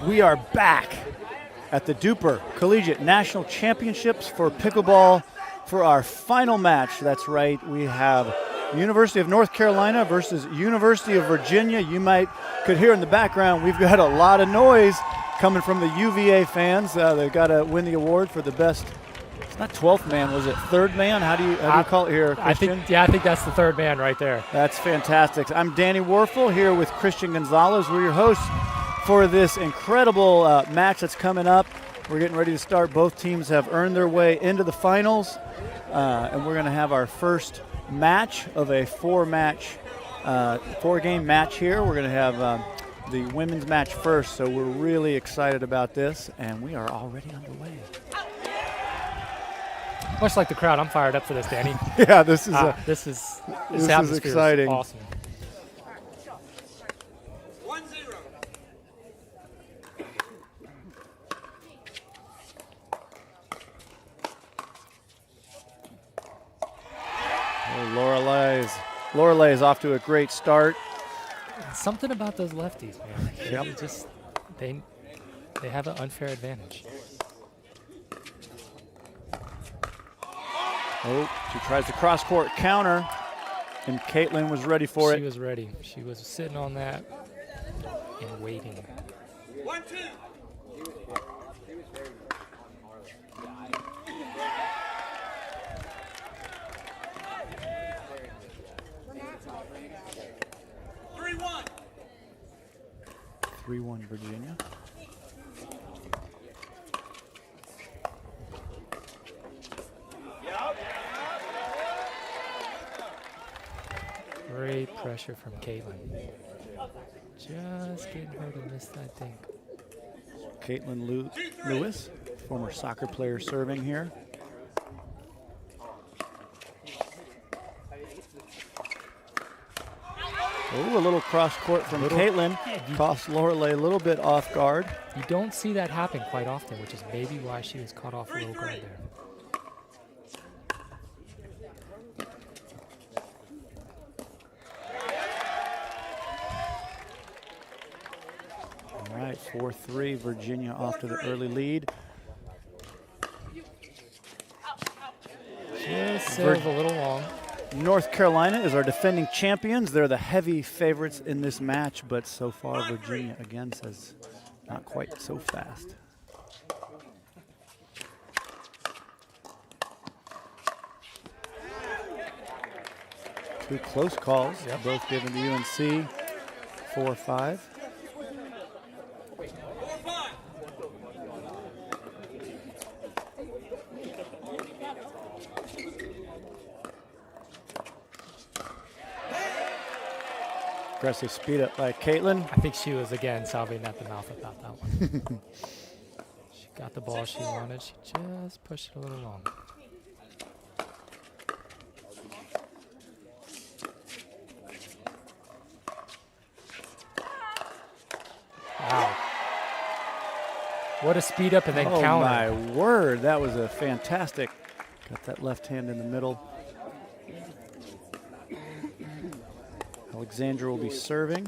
We are back at the DUPR Collegiate National Championships for pickleball for our final match. That's right, we have University of North Carolina versus University of Virginia. You could hear in the background, we've got a lot of noise coming from the UVA fans. They've got to win the award for the best. It's not 12th man, was it third man? How do you call it here, Christian? I think that's the third man right there. That's fantastic. I'm Danny Warfel here with Christian Gonzalez. We're your hosts for this incredible match that's coming up. We're getting ready to start. Both teams have earned their way into the finals, and we're going to have our first match of a four-game match here. We're going to have the women's match first, so we're really excited about this, and we are already underway. Much like the crowd, I'm fired up for this, Danny. Yeah, this is exciting. Awesome. Lorelei is off to a great start. Something about those lefties, man. Yep. They have an unfair advantage. Oh, she tries the cross-court counter, and Caitlin was ready for it. She was ready. She was sitting on that and waiting. 1-2. Three-one Virginia. Great pressure from Caitlin. Just getting her to miss that thing. Caitlin Lewis, former soccer player, serving here. Oh, a little cross court from Caitlin. Cost Lorelei a little bit off guard. You don't see that happen quite often, which is maybe why she was caught off a little guard there. All right, 4-3, Virginia off to the early lead. Just sails a little long. North Carolina is our defending champions. They're the heavy favorites in this match, but so far Virginia again says not quite so fast. Two close calls, both given to UNC, 4-5. Aggressive speed up by Caitlin. I think she was, again, salving at the mouth about that one. She got the ball she wanted. She just pushed it a little long. Wow. What a speed up and then counter. Oh, my word. That was a fantastic. Got that left hand in the middle. Alexandra will be serving.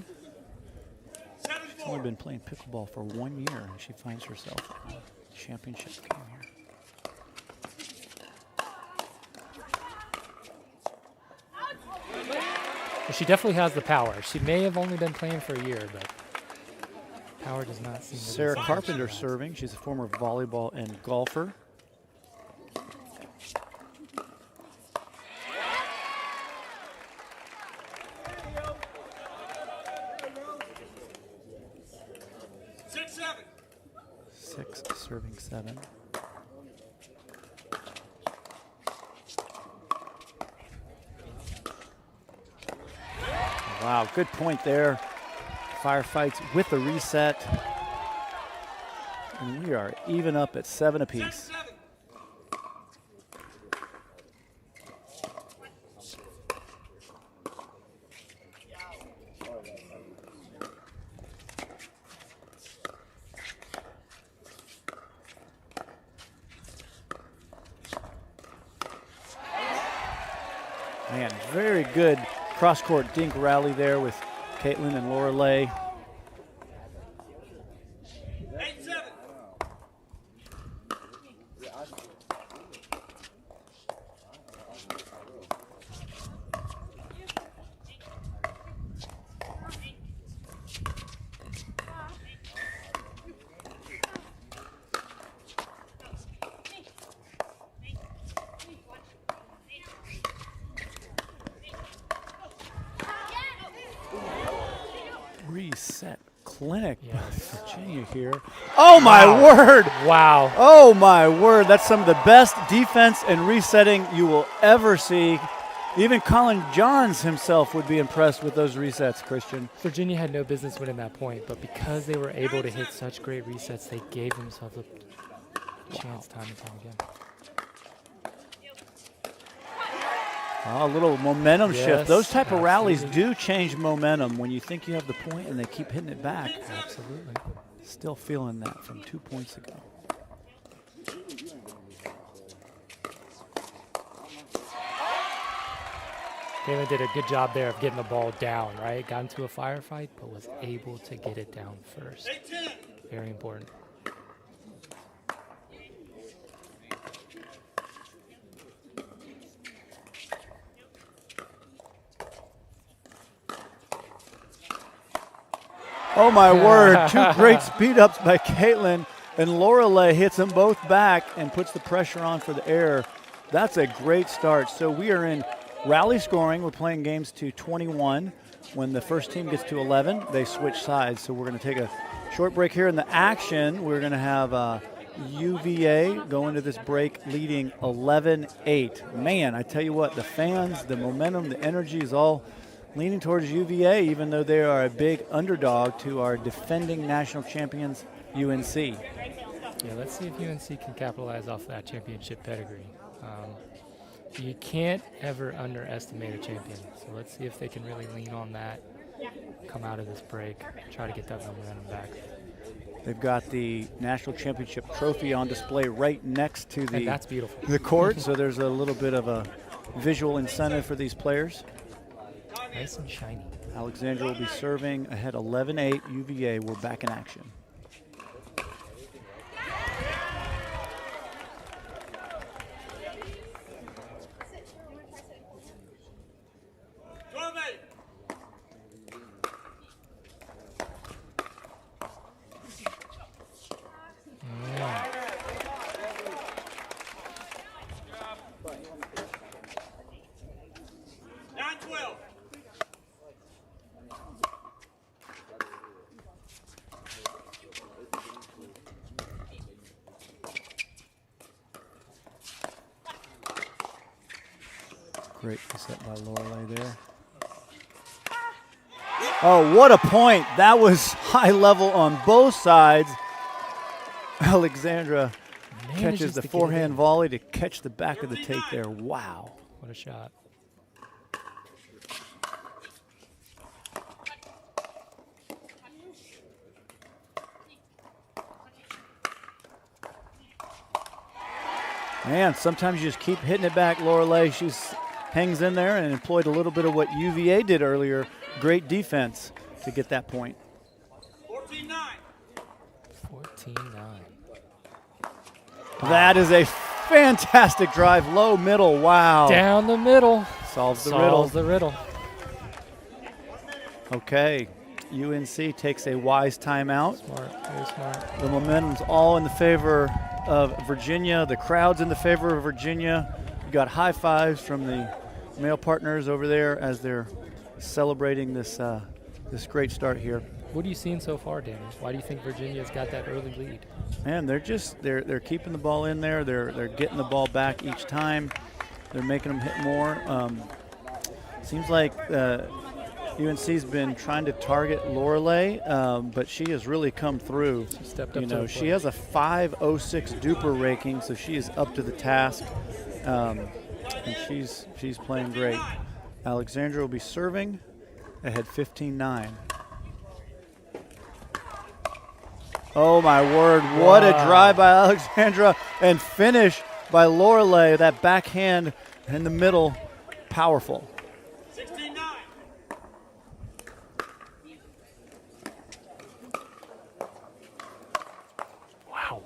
She's only been playing pickleball for 1 year, and she finds herself in a championship game here. Well, she definitely has the power. She may have only been playing for a year, but power does not seem to be Sarah something Carpenter she has. serving. She's a former volleyball and golfer. Serving 7. Wow, good point there. Firefights with the reset. And we are even up at 7 apiece. Man, very good cross-court dink rally there with Caitlin and Lorelei. clinic by Yes. Virginia here. Oh, my word. Wow. Oh, my word. That's some of the best defense and resetting you will ever see. Even Colin Johns himself would be impressed with those resets, Christian. Virginia had no business winning that point, but because they were able to hit such great resets, they gave themselves a chance time and time again. Oh, a little momentum shift. Yes, Those type of rallies absolutely. do change momentum when you think you have the point and they keep hitting it back. Absolutely. Still feeling that from 2 points ago. Galen did a good job there of getting the ball down, right? Got into a firefight, but was able to get it down first. Very important. Oh, my word. 2 great speed ups by Caitlin. And Lorelei hits them both back and puts the pressure on for the air. That's a great start. So we are in rally scoring. We're playing games to 21. When the first team gets to 11, they switch sides. So we're going to take a short break here in the action. We're going to have UVA go into this break leading 11-8. Man, I tell you what, the fans, the momentum, the energy is all leaning towards UVA, even though they are a big underdog to our defending national champions, UNC. Yeah, let's see if UNC can capitalize off that championship pedigree. You can't ever underestimate a champion. So let's see if they can really lean on that, come out of this break, try to get that momentum back. They've got the national championship trophy on display right next to And that's beautiful. the court, so there's a little bit of a visual incentive for these players. Nice and shiny. Alexandra will be serving ahead 11-8. UVA, we're back in action. Great set by Lorelei there. Oh, what a point. That was high level on both sides. Alexandra catches the forehand volley to catch the back of the tape there. Wow. What a shot. Man, sometimes you just keep hitting it back, Lorelei. She hangs in there and employed a little bit of what UVA did earlier. Great defense to get that point. 14-9. 14-9. That is a fantastic drive, low, middle, wow. Down the middle. Solves the riddle. Solves the riddle. Okay, UNC takes a wise timeout. Smart, very smart. The momentum's all in the favor of Virginia. The crowd's in the favor of Virginia. You got high fives from the male partners over there as they're celebrating this this great start here. What are you seeing so far, Danny? Why do you think Virginia's got that early lead? Man, they're keeping the ball in there. They're getting the ball back each time. They're making them hit more. Seems like UNC's been trying to target Lorelei, but she has really come through. She stepped up. You know, she has a 5.06 DUPR ranking, so she is up to the task, and she's playing great. Alexandra will be serving ahead 15-9. Oh my word! What a drive by Alexandra and finish by Lorelei. That backhand in the middle, powerful. 16-9. Wow.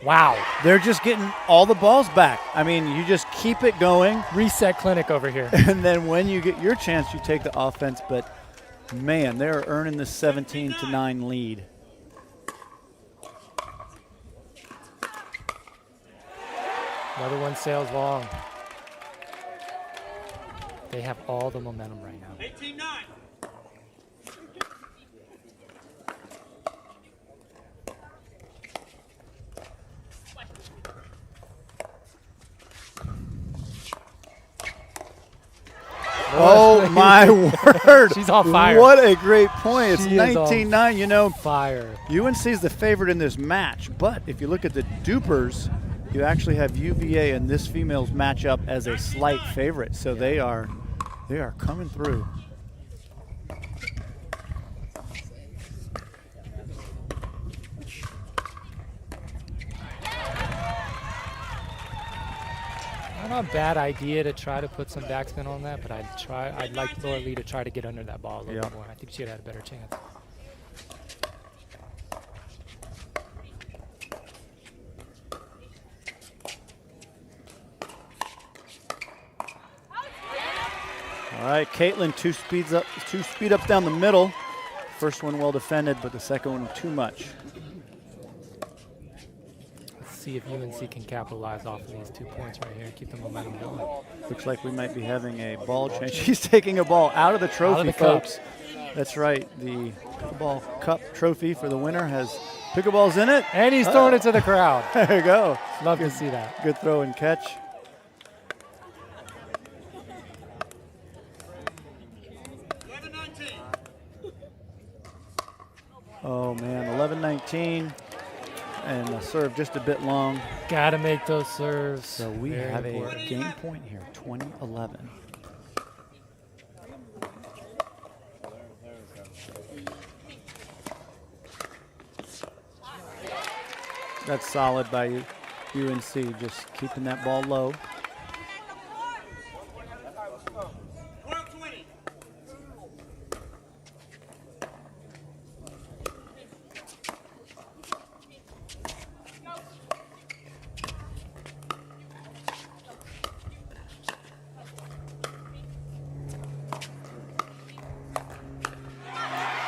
Wow. They're just getting all the balls back. I mean, you just keep it going. Reset clinic over here. And then when you get your chance, you take the offense. But, man, they're earning the 17-9 lead. Another one sails long. They have all the momentum right now. 18-9. Oh, my word. She's on fire. What a great point. It's She is on 19-9. You know, Fire. UNC is the favorite in this match, but if you look at the DUPRs, you actually have UVA in this females matchup as a slight favorite. So they are coming through. Not a bad idea to try to put some backspin on that, but I'd like Laura Lee to try to get under that ball a little bit more. I think she'd had a better chance. All right, Caitlin, two speed ups down the middle. First one well defended, but the second one too much. Let's see if UNC can capitalize off of these 2 points right here and keep the momentum going. Looks like we might be having a ball change. She's taking a ball out of the trophy, folks. That's right. The Pickleball Cup trophy for the winner has pickleballs in it. And he's throwing it to the crowd. There you go. Love to see that. Good throw and catch. Oh, man, 11-19. And the serve just a bit long. Got to make those serves. So we have a game point here, 20-11. That's solid by UNC, just keeping that ball low.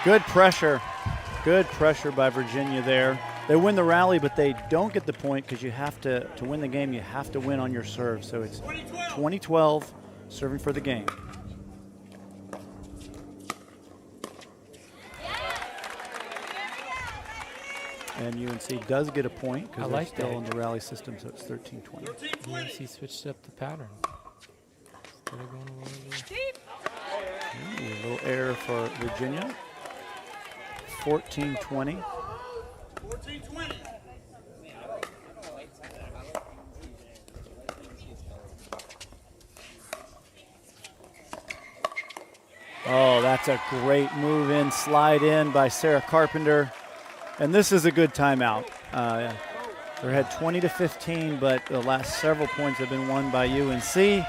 Good pressure. Good pressure by Virginia there. They win the rally, but they don't get the point because you have to win the game, you have to win on your serve. So it's 20-12, serving for the game. And UNC does get a point because they're still in the rally system, so it's 13-20. UNC switched up the pattern. Instead of going a little little error for Virginia. 14-20. 14-20. Oh, that's a great move in, slide in by Sarah Carpenter. And this is a good timeout. They had 20-15, but the last several points have been won by UNC.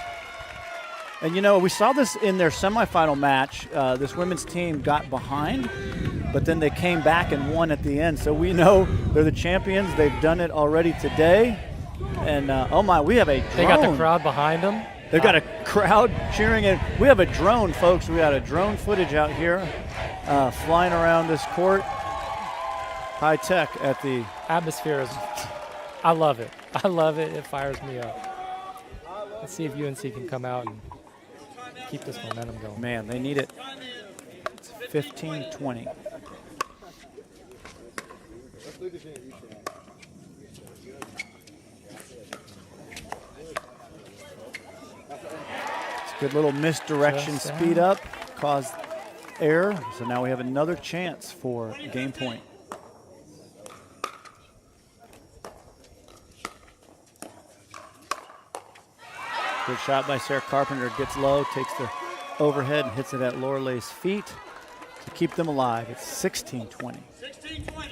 And, you know, we saw this in their semifinal match. This women's team got behind, but then they came back and won at the end. So we know they're the champions. They've done it already today. And, oh, my, we have a drone. They got the crowd behind them. They've got a crowd cheering it. We have a drone, folks. We got a drone footage out here flying around this court. High tech at the atmosphere is. I love it. I love it. It fires me up. Let's see if UNC can come out and keep this momentum going. Man, they need it. It's 15-20. Good little misdirection, speed up, caused error. So now we have another chance for game point. Good shot by Sarah Carpenter. Gets low, takes the overhead and hits it at Lorelei's feet to keep them alive. It's 16-20. 16-20.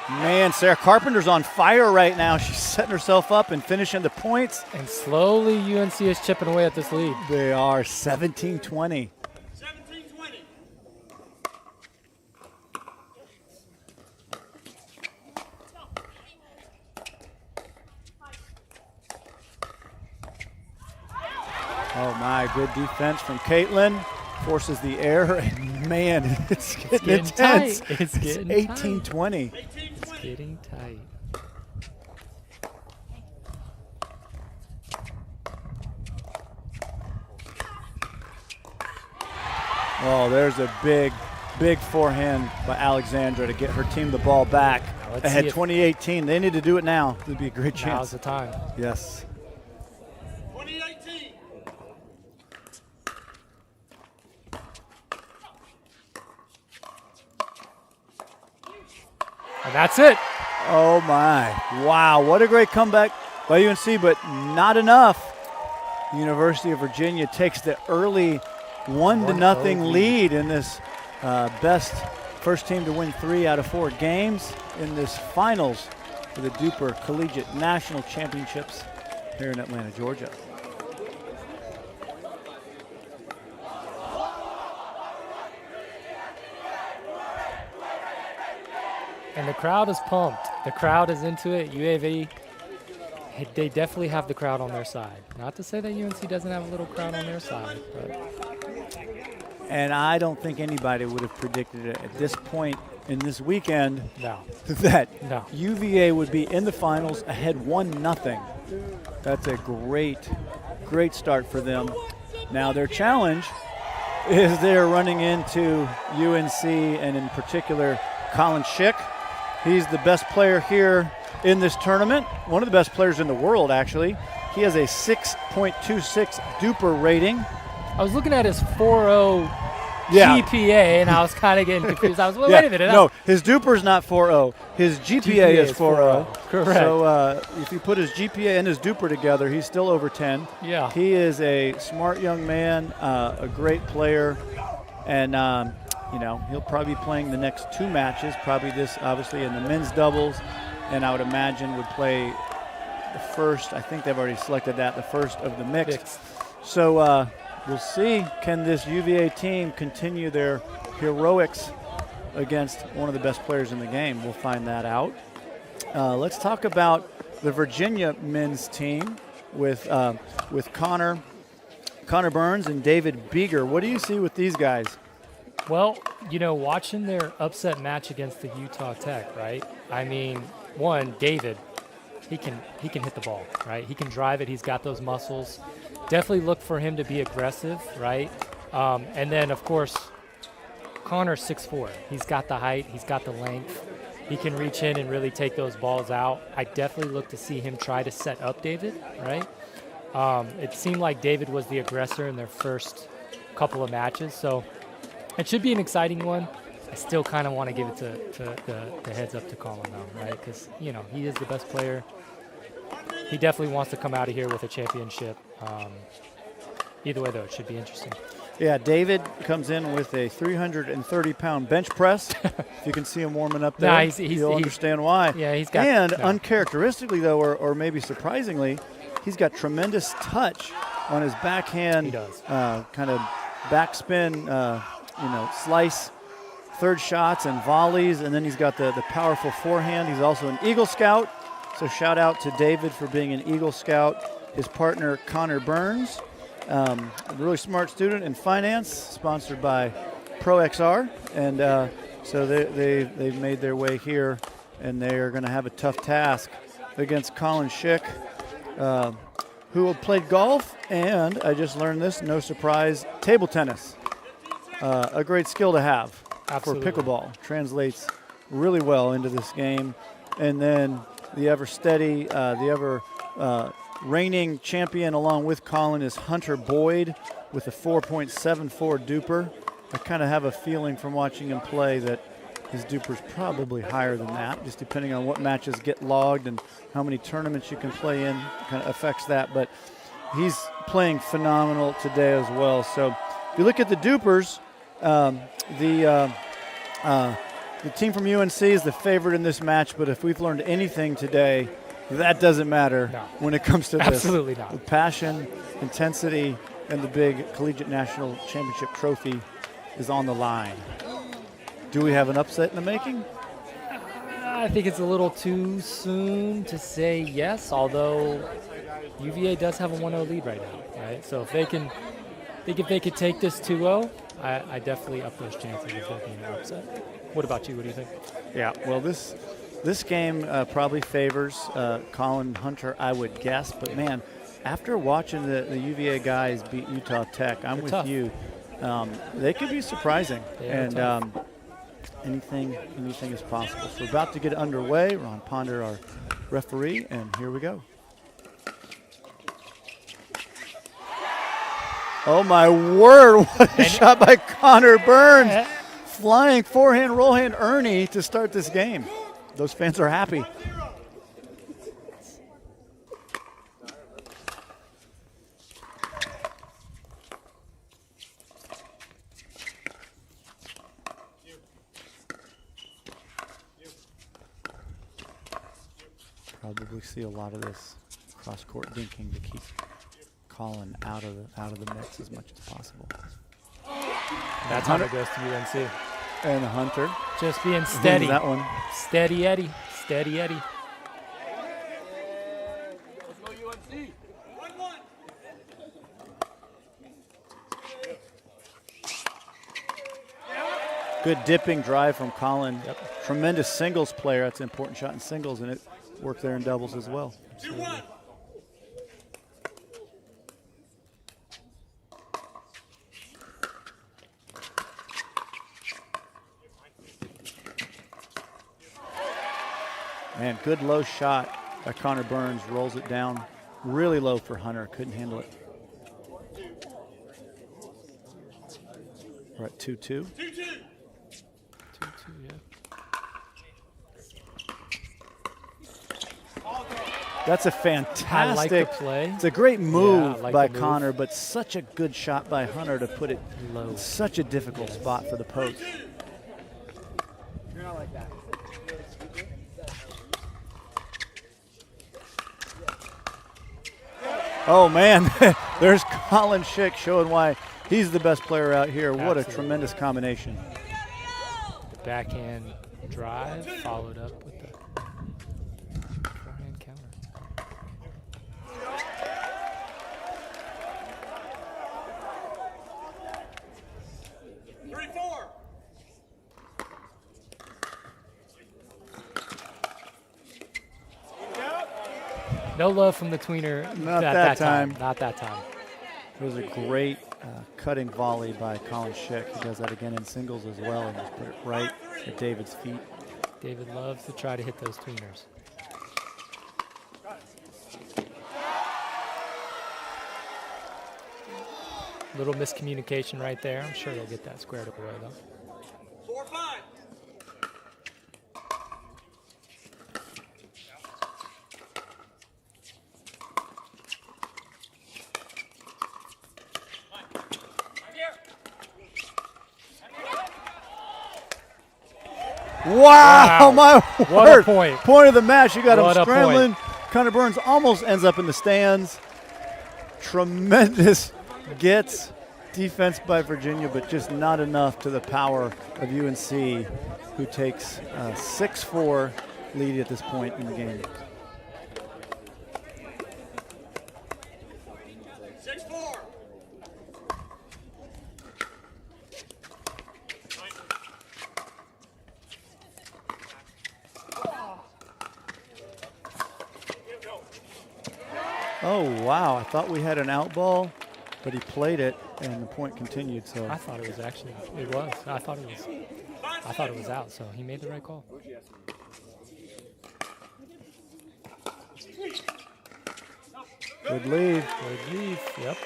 Man, Sarah Carpenter's on fire right now. She's setting herself up and finishing the points. And slowly UNC is chipping away at this lead. They are 17-20. 17-20. Oh my, good defense from Caitlin. Forces the error, and man, it's getting intense. Tight. It's getting 18-20. It's getting tight. Oh, there's a big big forehand by Alexandra to get her team the ball back. Ahead 2018. They need to do it now. It would be a great chance. Now's the time. Yes. 2018. And that's it. Oh, my. Wow, what a great comeback by UNC, but not enough. University of Virginia takes the early 1-0 lead in this best first team to win 3 out of 4 games in this finals for the DUPR Collegiate National Championships here in Atlanta, Georgia. And the crowd is pumped. The crowd is into it. UAV, they definitely have the crowd on their side. Not to say that UNC doesn't have a little crowd on their side, but. And I don't think anybody would have predicted it at this point in this weekend that UVA would be in the finals ahead 1-0. That's a great start for them. Now their challenge is they're running into UNC and in particular Colin Schick. He's the best player here in this tournament, one of the best players in the world actually. He has a 6.26 DUPR rating. I was looking at his 4.0 GPA, and I was kind of getting confused. I was like, wait a minute. No, his DUPR's not 4.0. His GPA is 4.0. Correct. So if you put his GPA and his DUPR together, he's still over 10. Yeah. He is a smart young man, a great player, and he'll probably be playing the next 2 matches, probably this obviously in the men's doubles, and I would imagine would play the first, I think they've already selected that, the first of the mixed. So we'll see, can this UVA team continue their heroics against one of the best players in the game? We'll find that out. Let's talk about the Virginia men's team with Connor Burns and David Beeger. What do you see with these guys? Well, watching their upset match against the Utah Tech, right? I mean, David, he can hit the ball, right? He can drive it. He's got those muscles. Definitely look for him to be aggressive, right? And then, of course, Connor's 6'4". He's got the height. He's got the length. He can reach in and really take those balls out. I definitely look to see him try to set up David, right? It seemed like David was the aggressor in their first couple of matches, so it should be an exciting one. I still kind of want to give it to the heads up to Colin, though, right? Because, he is the best player. He definitely wants to come out of here with a championship. Either way, though, it should be interesting. Yeah, David comes in with a 330-pound bench press. If you can see him warming up there, you'll understand why. Yeah, he's got. And uncharacteristically, though, or maybe surprisingly, he's got tremendous touch on his backhand. He does. Kind of backspin, slice, third shots and volleys, and then he's got the powerful forehand. He's also an Eagle Scout. So shout out to David for being an Eagle Scout. His partner, Connor Burns, a really smart student in finance, sponsored by ProXR. And so they've made their way here, and they are going to have a tough task against Colin Schick, who played golf, and I just learned this, no surprise, table tennis. A great skill to have. Absolutely. For pickleball. Translates really well into this game. And then the ever steady, the ever reigning champion along with Colin is Hunter Boyd with a 4.74 DUPR. I kind of have a feeling from watching him play that his DUPR is probably higher than that, just depending on what matches get logged and how many tournaments you can play in kind of affects that. But he's playing phenomenal today as well. So if you look at the DUPRs, the team from UNC is the favorite in this match, but if we've learned anything today, that doesn't matter when it comes to this. Absolutely not. The passion, intensity, and the big Collegiate National Championship trophy is on the line. Do we have an upset in the making? I think it's a little too soon to say yes, although UVA does have a 1-0 lead right now, right? So if they could take this 2-0, I definitely up those chances of there being an upset. What about you? What do you think? Yeah, well, this game probably favors Colin Hunter, I would guess. But, man, after watching the UVA guys beat Utah Tech, I'm with you. They could be surprising. And anything is possible. So we're about to get underway. Ron Ponder, our referee, and here we go. Oh my word, what a shot by Connor Burns. Flying forehand, roll hand Ernie to start this game. Those fans are happy. Probably see a lot of this cross-court dinking to keep Colin out of the mix as much as possible. That's how it goes to UNC. And Hunter. Just being steady. That one. Steady Eddie. Steady Eddie. Let's go UNC. 1-1. Good dipping drive from Colin. Yep. Tremendous singles player. That's an important shot in singles, and it worked there in doubles as well. 2-1. Man, good low shot by Connor Burns. Rolls it down really low for Hunter. Couldn't handle it. We're at 2-2. 2-2. 2-2, yeah. That's a I like the fantastic play. It's a great move I like by the move. Connor, but such a good shot by Hunter to put it Low. in such a difficult spot for the post. You're not like that. Oh man, there's Colin Schick showing why he's the best player out here. What a Absolutely. tremendous combination. The backhand drive followed up with the forehand counter. No love from the tweener. Not that time. Not that time. It was a great cutting volley by Colin Schick. He does that again in singles as well, and just put it right at David's feet. David loves to try to hit those tweeners. Little miscommunication right there. I'm sure they'll get that squared away though. 4-5. Wow, my What word. a point. Point of the match. You got What him a scrambling. Connor Burns almost ends up in the stands. Tremendous gets defense by Virginia, but just not enough to the power of UNC, who takes a 6-4 lead at this point in the game. 6-4. Oh, wow. I thought we had an out ball, but he played it, and the point continued. So I thought it was actually, it was. I thought it was out, so he made the right call. good lead. Good lead. Yep.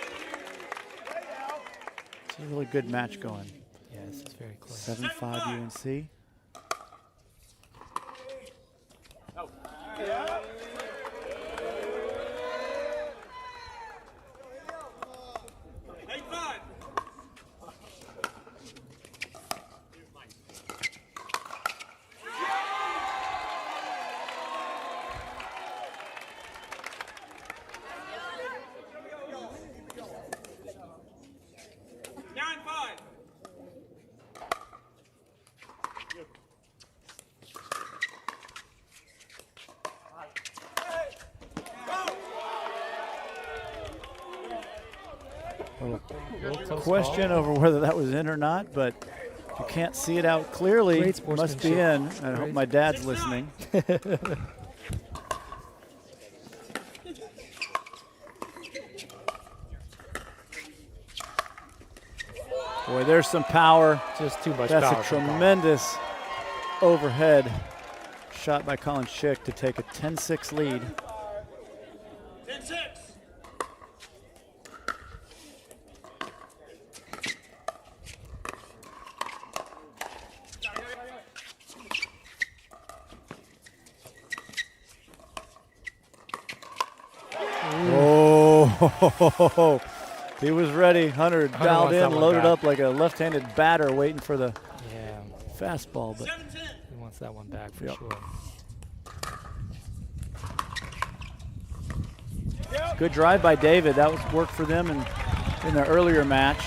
It's a really good match going. Yeah, this is very close. 7-5 UNC. Little close Question call. over whether that was in or not, but if you can't see it out clearly, Great it must be sportsmanship. in. I hope Great. my dad's listening. Boy, there's some power. Just too much That's power. a from Colin. tremendous overhead shot by Colin Schick to take a 10-6 lead. 10-6. Oh, he was ready. Hunter dialed in, loaded up like a left-handed batter, waiting for the fastball. But 7-10. He wants that one back for sure. Good drive by David. That was work for them in their earlier match.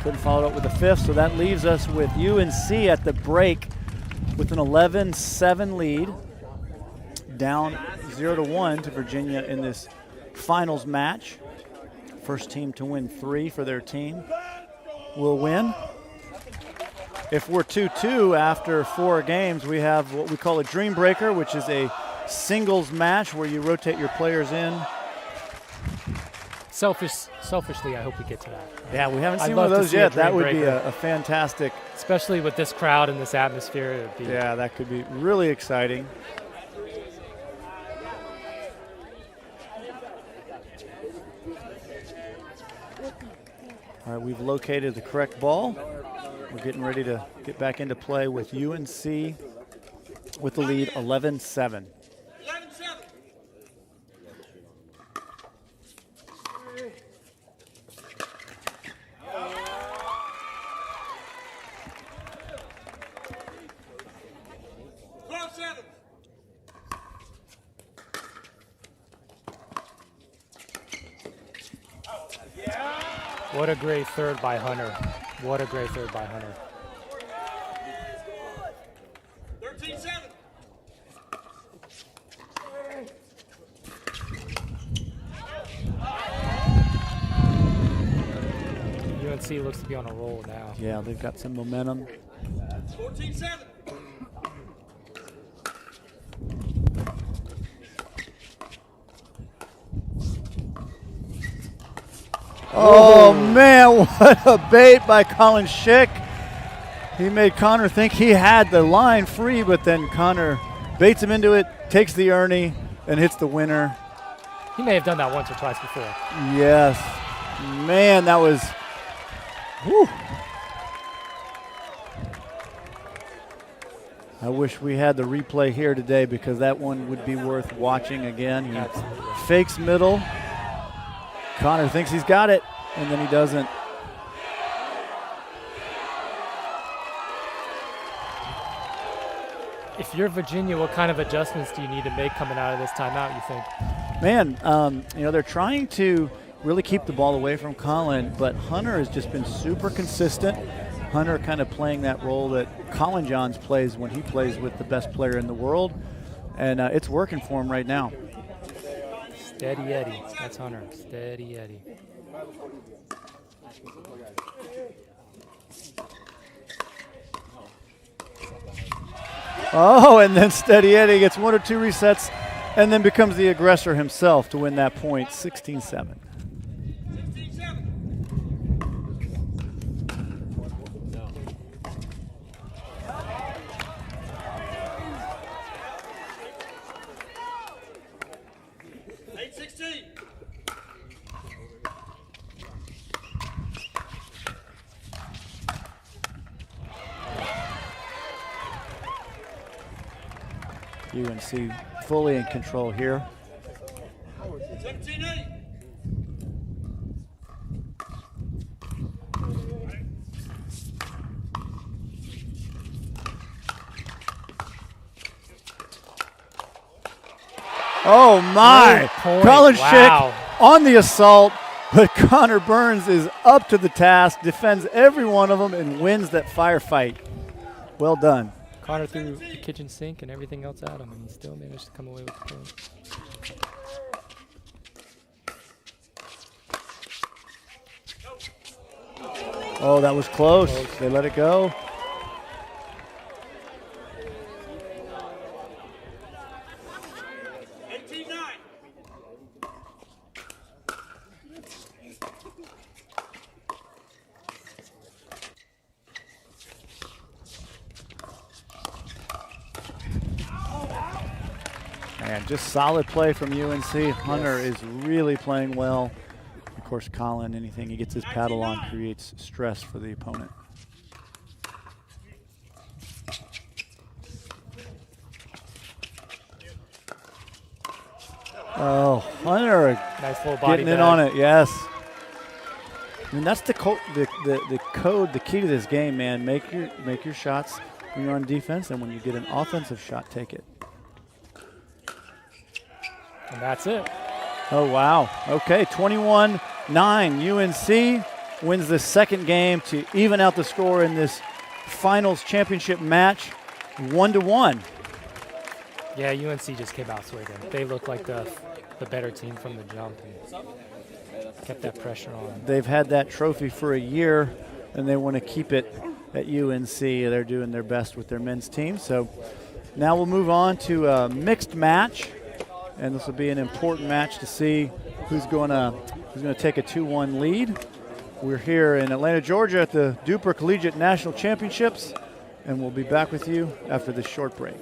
Couldn't follow it up with a fifth, so that leaves us with UNC at the break with an 11-7 lead, down 0-1 to Virginia in this finals match. First team to win 3 for their team will win. If we're 2-2 after 4 games, we have what we call a Dreambreaker, which is a singles match where you rotate your players in. Selfishly, I hope we get to that. Yeah, we haven't I'd seen one of love to those see a yet. That would be Dreambreaker. a fantastic. Especially with this crowd and this atmosphere. It would be Yeah, that could be really exciting. All right, we've located the correct ball. We're getting ready to get back into play with UNC with the lead 11-7. 11-7. What a great third by Hunter. What a great third by Hunter. 13-7. UNC looks to be on a roll now. Yeah, they've got some momentum. 14-7. Oh, man, what a bait by Colin Schick. He made Connor think he had the line free, but then Connor baits him into it, takes the Ernie, and hits the winner. He may have done that once or twice before. Yes. Man, that was whew. I wish we had the replay here today because that one would be worth watching again. He Absolutely. fakes middle. Connor thinks he's got it, and then he doesn't. If you're Virginia, what kind of adjustments do you need to make coming out of this timeout, you think? Man, they're trying to really keep the ball away from Colin, but Hunter has just been super consistent. Hunter kind of playing that role that Colin Johns plays when he plays with the best player in the world, and it's working for him right now. Steady Eddie. That's Hunter. Steady Eddie. Oh, and then Steady Eddie gets 1 or 2 resets and then becomes the aggressor himself to win that point, 16-7. 16-7. UNC fully in control here. 17-8. Oh my! Great point. Colin Wow. Schick on the assault, but Connor Burns is up to the task, defends every one of them, and wins that firefight. Well done. Connor threw the kitchen sink and everything else at him, and he still managed to come away with the point. Oh, that was close. They let it go. just solid play from UNC. Hunter Yes. is really playing well. Of course, Colin, anything he gets his paddle on creates stress for the opponent. Oh, Hunter Nice little body getting in bag. on it, yes. I mean, that's the code, the key to this game, man. Make your shots when you're on defense, and when you get an offensive shot, take it. And that's it. Oh, wow. Okay, 21-9. UNC wins the second game to even out the score in this finals championship match, 1-1. Yeah, UNC just came out swinging. They looked like the better team from the jump and kept that pressure on. They've had that trophy for a year, and they want to keep it at UNC. They're doing their best with their men's team. So now we'll move on to a mixed match, and this will be an important match to see who's going to take a 2-1 lead. We're here in Atlanta, Georgia at the DUPR Collegiate National Championships, and we'll be back with you after this short break.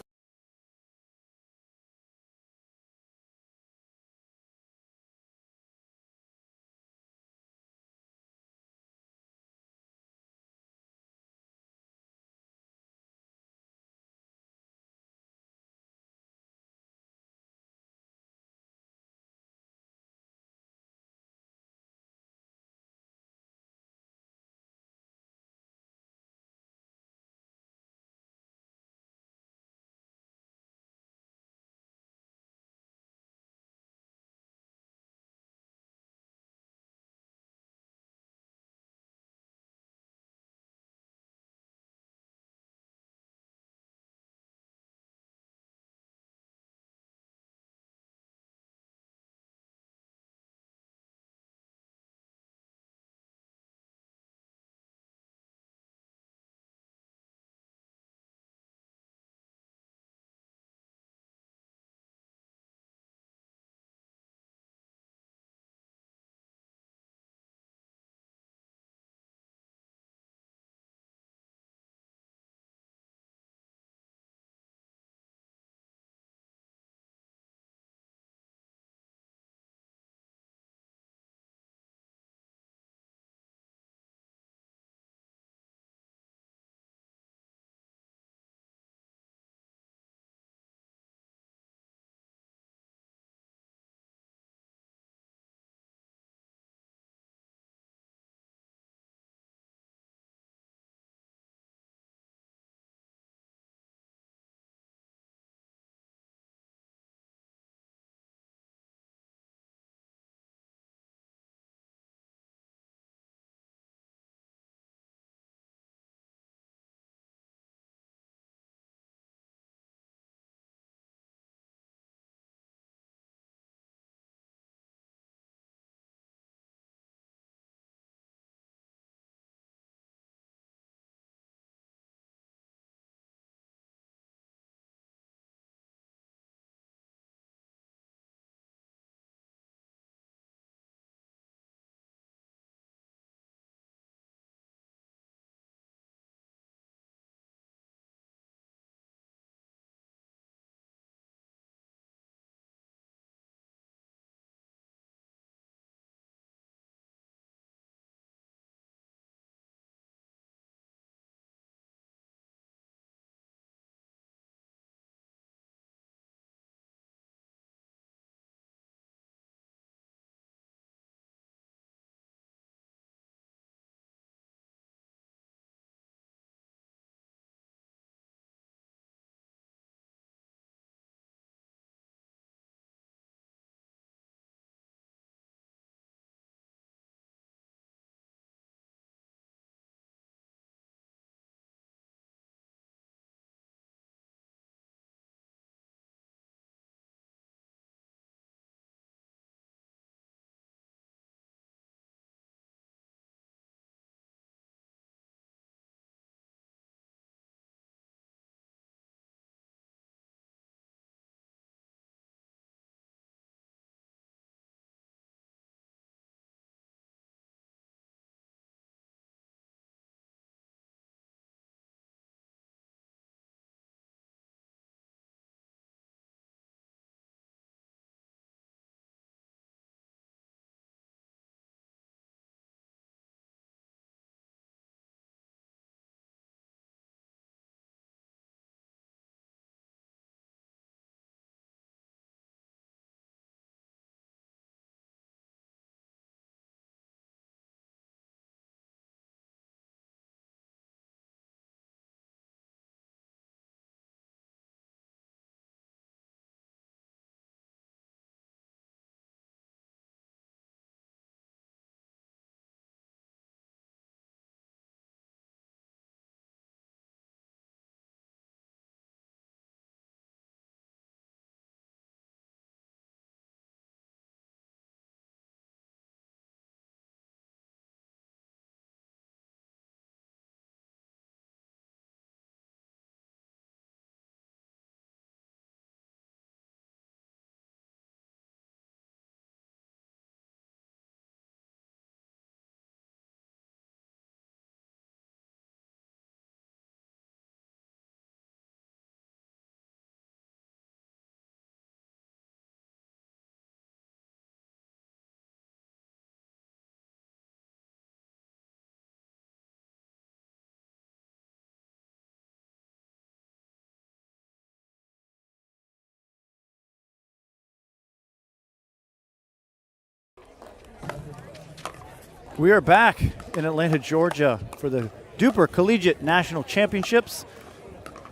We are back in Atlanta, Georgia for the DUPR Collegiate National Championships.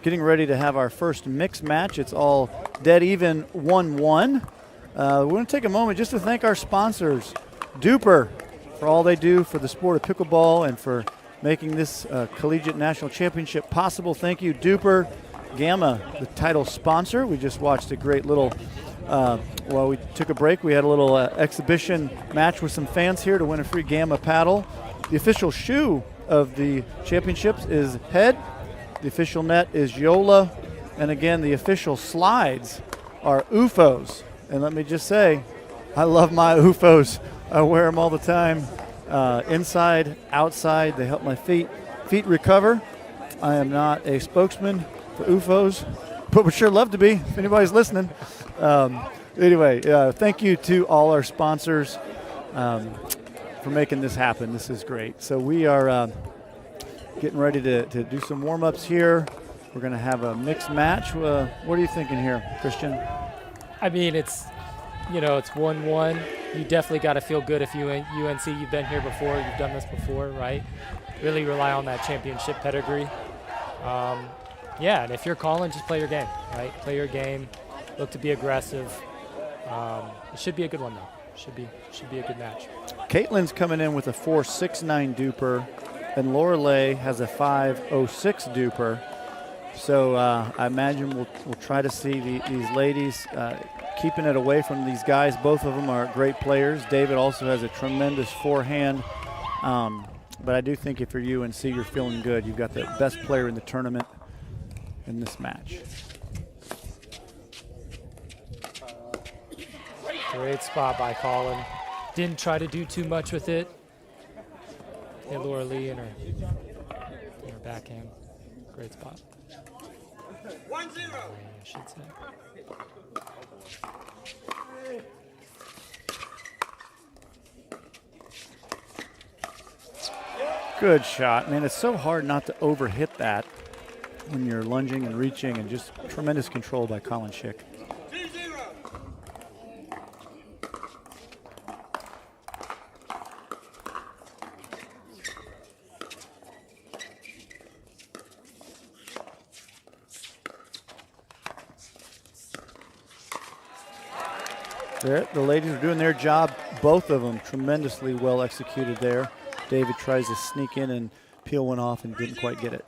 Getting ready to have our first mixed match. It's all dead even 1-1. We're going to take a moment just to thank our sponsors, DUPR, for all they do for the sport of pickleball and for making this Collegiate National Championship possible. Thank you, DUPR. Gamma, the title sponsor. We just watched a great little, while we took a break, we had a little exhibition match with some fans here to win a free Gamma paddle. The official shoe of the championships is Head. The official net is Yola. And again, the official slides are UFOs. And let me just say, I love my UFOs. I wear them all the time, inside, outside. They help my feet recover. I am not a spokesman for UFOs, but would sure love to be if anybody's listening. Anyway, thank you to all our sponsors for making this happen. This is great. So we are getting ready to do some warm-ups here. We're going to have a mixed match. What are you thinking here, Christian? I mean, it's 1-1. You definitely got to feel good if UNC, you've been here before, you've done this before, right? Really rely on that championship pedigree. Yeah, and if you're calling, just play your game, right? Play your game. Look to be aggressive. It should be a good one, though. Should be a good match. Caitlin's coming in with a 4.69 DUPR, and Lorelei has a 5.06 DUPR. So I imagine we'll try to see these ladies keeping it away from these guys. Both of them are great players. David also has a tremendous forehand. But I do think if you're UNC, you're feeling good. You've got the best player in the tournament in this match. Great spot by Colin. Didn't try to do too much with it. Hit Laura Lee in her backhand. Great spot. 1-0. I should say. Good shot. Man, it's so hard not to overhit that when you're lunging and reaching, and just tremendous control by Colin Schick. 2-0. There, the ladies are doing their job. Both of them tremendously well executed there. David tries to sneak in and peel one off and didn't quite get it.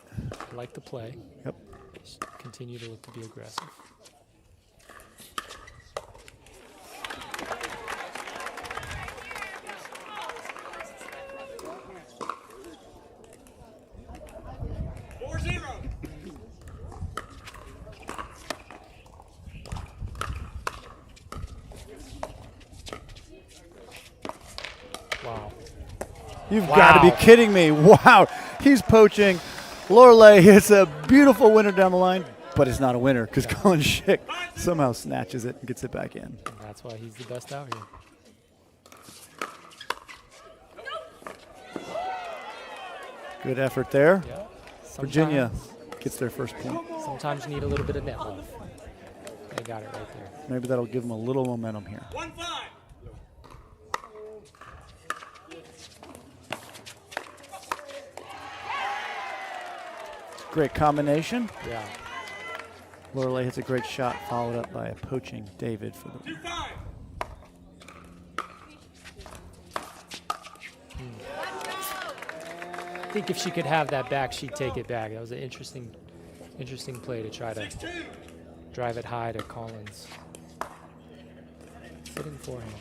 I like the play. Yep. Just continue to look to be aggressive. Wow. You've got to be kidding me. Wow. He's poaching. Lorelei hits a beautiful winner down the line, but it's not a winner because Colin Schick somehow snatches it and gets it back in. And that's why he's the best out here. Good effort there. Yeah. Virginia gets their first point. Sometimes you need a little bit of net love. They got it right there. Maybe that'll give them a little momentum here. 1-5. Great combination. Yeah. Lorelei hits a great shot, followed up by a poaching David for the 2-5. I think if she could have that back, she'd take it back. That was an interesting play to try to 6-2. drive it high to Collins. Sitting forehand.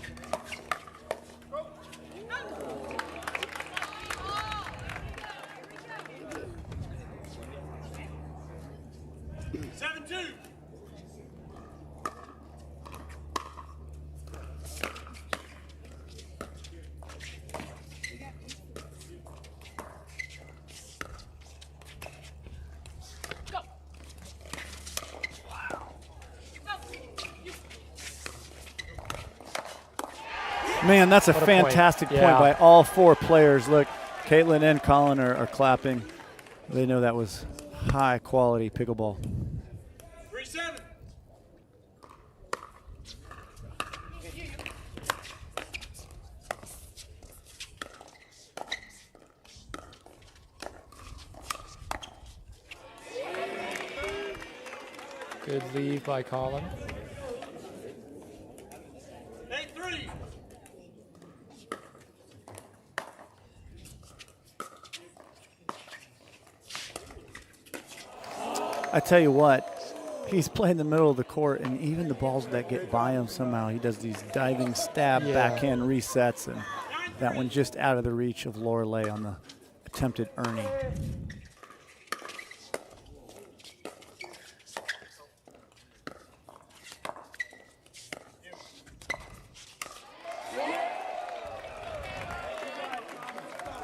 Man, that's a What a fantastic point. point Yeah. by all four players. Look, Caitlin and Colin are clapping. They know that was high quality pickleball. 3-7. Good leave by Colin. 8-3. I tell you what, he's playing the middle of the court, and even the balls that get by him somehow, he does these diving stab backhand resets, and that one just out of the reach of Lorelei on the attempted Ernie.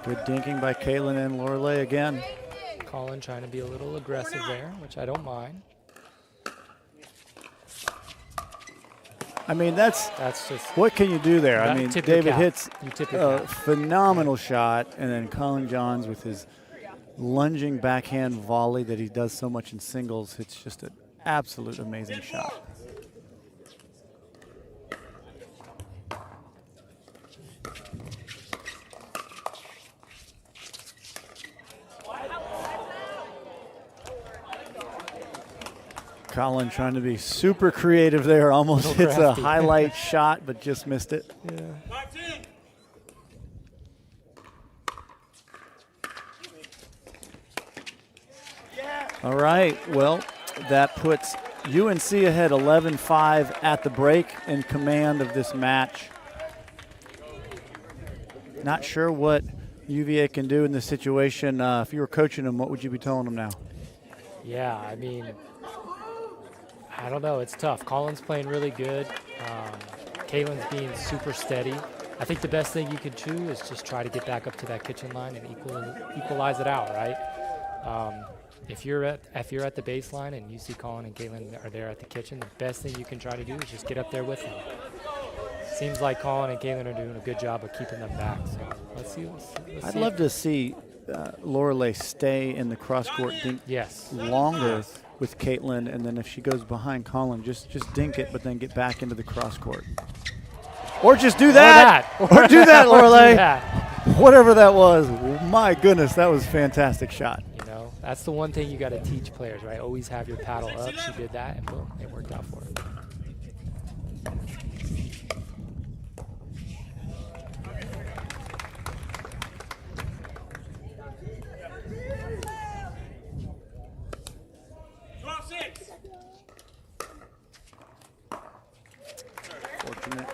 Good dinking by Caitlin and Lorelei again. Colin trying to be a little aggressive there, which I don't mind. I mean, that's just what can you do there? I mean, David hits a phenomenal shot, and then Colin Johns with his lunging backhand volley that he does so much in singles hits just an absolute amazing shot. Colin trying to be super creative there, almost hits a highlight shot, but just missed it. Yeah. All right, well, that puts UNC ahead 11-5 at the break, in command of this match. Not sure what UVA can do in this situation. If you were coaching them, what would you be telling them now? Yeah, I mean, I don't know. It's tough. Colin's playing really good. Caitlin's being super steady. I think the best thing you can do is just try to get back up to that kitchen line and equalize it out, right? If you're at the baseline and you see Colin and Caitlin are there at the kitchen, the best thing you can try to do is just get up there with them. Seems like Colin and Caitlin are doing a good job of keeping them back. So let's see. I'd love to see Lorelei stay in the cross-court dink longer with Caitlin, and then if she goes behind Colin, just dink it, but then get back into the cross-court. Or just do that. Or do that, Lorelei. Whatever that was. My goodness, that was a fantastic shot. You know, that's the one thing you got to teach players, right? Always have your paddle up. She did that, and boom, it worked out for her. Fortunate.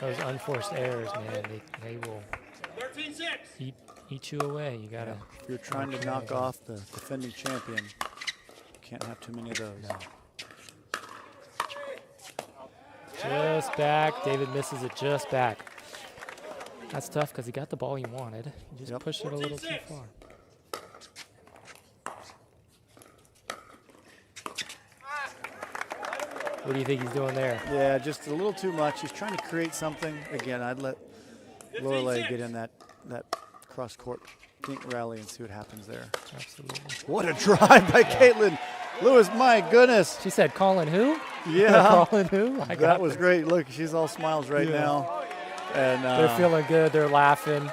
Those unforced errors, man, they will 13-6. eat you away. You gotta. If you're trying to knock off the defending champion, you can't have too many of those. No. Just back. David misses it just back. That's tough because he got the ball he wanted. He just pushed it a little too far. What do you think he's doing there? Yeah, just a little too much. He's trying to create something. Again, I'd let Lorelei get in that cross-court dink rally and see what happens there. Absolutely. What a drive by Caitlin Lewis, my goodness. She said, Colin who? Yeah. Colin who? That was great. Look, she's all smiles right now. And they're feeling good. They're laughing.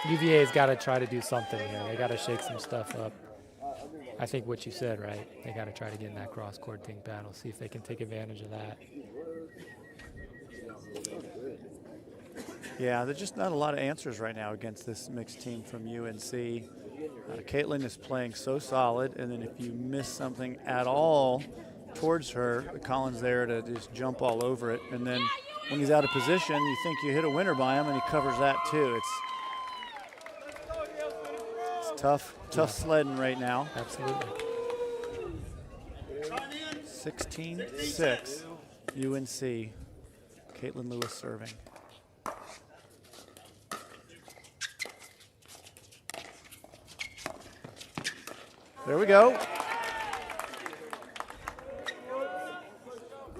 UVA's got to try to do something here. They got to shake some stuff up. I think what you said, right? They got to try to get in that cross-court dink battle, see if they can take advantage of that. Yeah, there's just not a lot of answers right now against this mixed team from UNC. Caitlin is playing so solid, and then if you miss something at all towards her, Colin's there to just jump all over it. And then when he's out of position, you think you hit a winner by him, and he covers that too. It's tough sledding right now. Absolutely. 16-6, UNC. Caitlin Lewis serving. There we go. I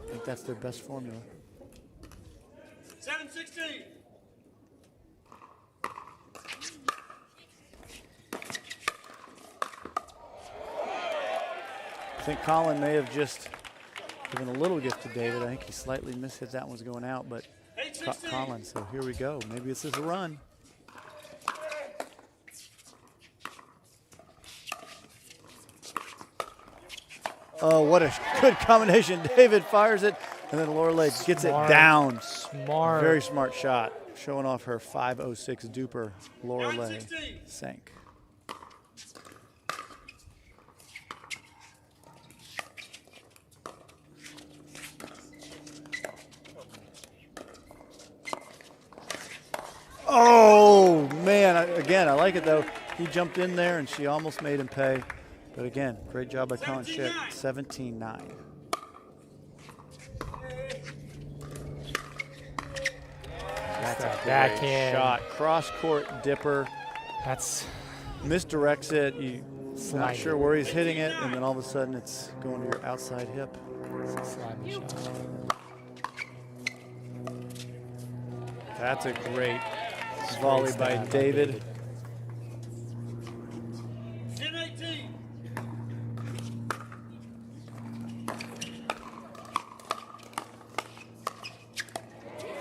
think that's their best formula. 7-16. I think Colin may have just given a little gift to David. I think he slightly mishit that one's going out, but Colin, so here we go. Maybe this is a run. Oh, what a good combination. David fires it, and then Lorelei gets it down. Smart. Very smart shot. Showing off her 5.06 DUPR. Lorelei sank. Oh, man. Again, I like it, though. He jumped in there, and she almost made him pay. But again, great job by Colin Schick. 17-9. That's a great shot. Cross-court dipper. That's misdirects it. You're not sure where he's hitting it, and then all of a sudden it's going to your outside hip. It's a slimy shot. That's a great volley by David. 10-18.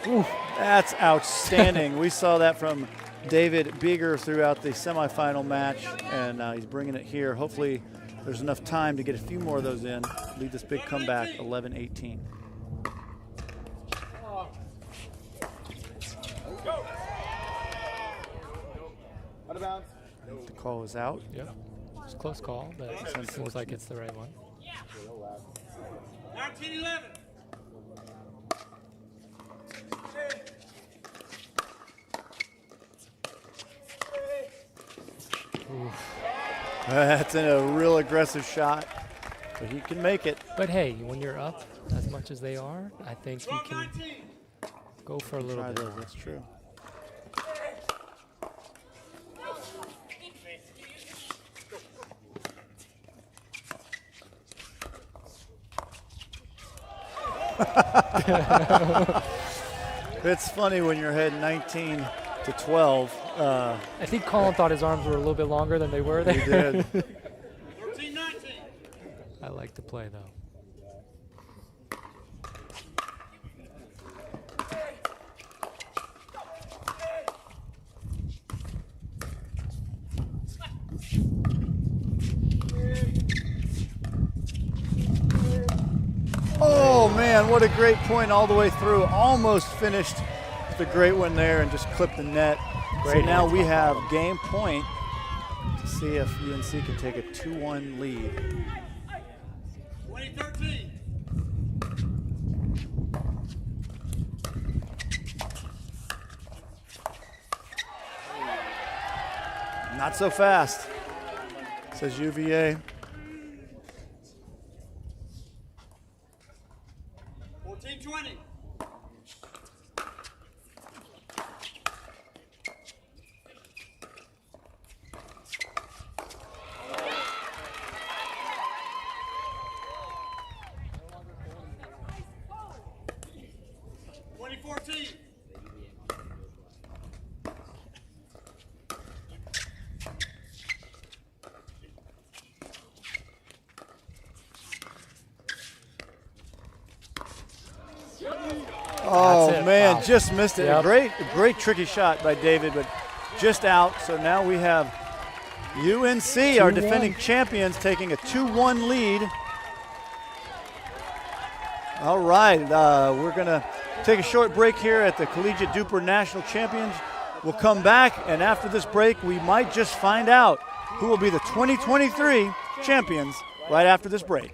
Ooh, that's outstanding. We saw that from David Beeger throughout the semifinal match, and he's bringing it here. Hopefully there's enough time to get a few more of those in. Lead this big comeback, 11-18. The call is out. Yep. It's a close call, but it seems like it's the right one. 19-11. That's a real aggressive shot, but he can make it. But hey, when you're up as much as they are, I think you can go for a little bit. That's true. It's funny when you're heading 19-12. I think Colin thought his arms were a little bit longer than they were there. He did. 13-19. I like to play though. Oh man, what a great point all the way through. Almost finished the great one there and just clipped the net. So now we have game point to see if UNC can take a 2-1 lead. 20-13. Not so fast, says UVA. 14-20. Oh man, wow. just missed it. Yep. A great tricky shot by David, but just out. So now we have UNC, our defending champions, taking a 2-1 lead. All right, we're gonna take a short break here at the Collegiate DUPR National Champions. We'll come back, and after this break, we might just find out who will be the 2023 champions right after this break.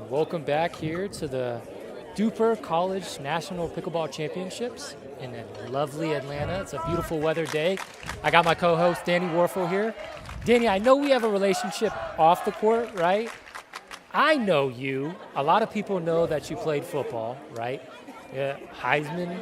Welcome back here to the DUPR College National Pickleball Championships in lovely Atlanta. It's a beautiful weather day. I got my co-host Danny Warfel here. Danny, I know we have a relationship off the court, right? I know you. A lot of people know that you played football, right? Heisman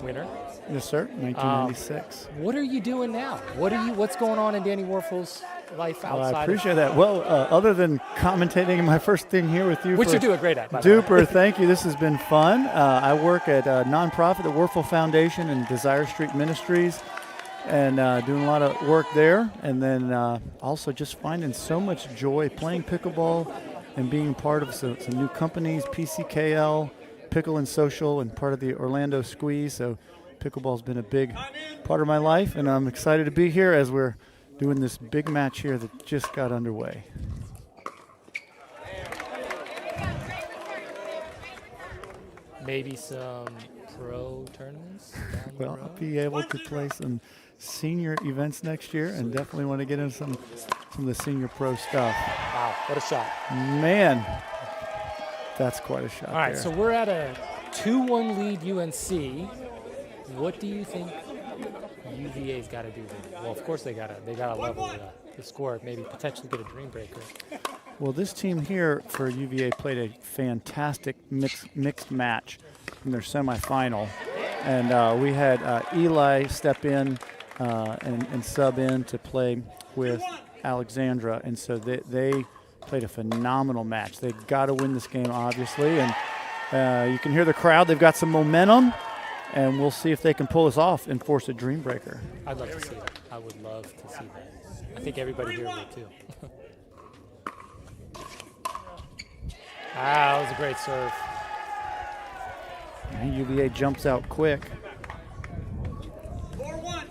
winner. Yes, sir. 1996. What are you doing now? What's going on in Danny Warfel's life outside? I appreciate that. Well, other than commentating, my first thing here with you, which you're doing great at, by the way. DUPR, thank you. This has been fun. I work at a nonprofit, the Warfel Foundation and Desire Street Ministries, and doing a lot of work there. And then also just finding so much joy playing pickleball and being part of some new companies, PCKL, Pickle and Social, and part of the Orlando Squeeze. So pickleball's been a big part of my life, and I'm excited to be here as we're doing this big match here that just got underway. Maybe some pro tournaments down the Well, road? I'll be able to play some senior events next year, and definitely want to get into some of the senior pro stuff. Wow, what a shot. Man, that's quite a shot. All right, there. so we're at a 2-1 lead UNC. What do you think UVA's got to do there? Well, of course they gotta level the score, maybe potentially get a Dreambreaker. Well, this team here for UVA played a fantastic mixed match in their semifinal, and we had Eli step in and sub in to play with Alexandra, and so they played a phenomenal match. They got to win this game, obviously, and you can hear the crowd. They've got some momentum, and we'll see if they can pull us off and force a Dreambreaker. I'd love to see that. I would love to see that. I think everybody here would too. That was a great serve. And UVA jumps out quick. 4-1.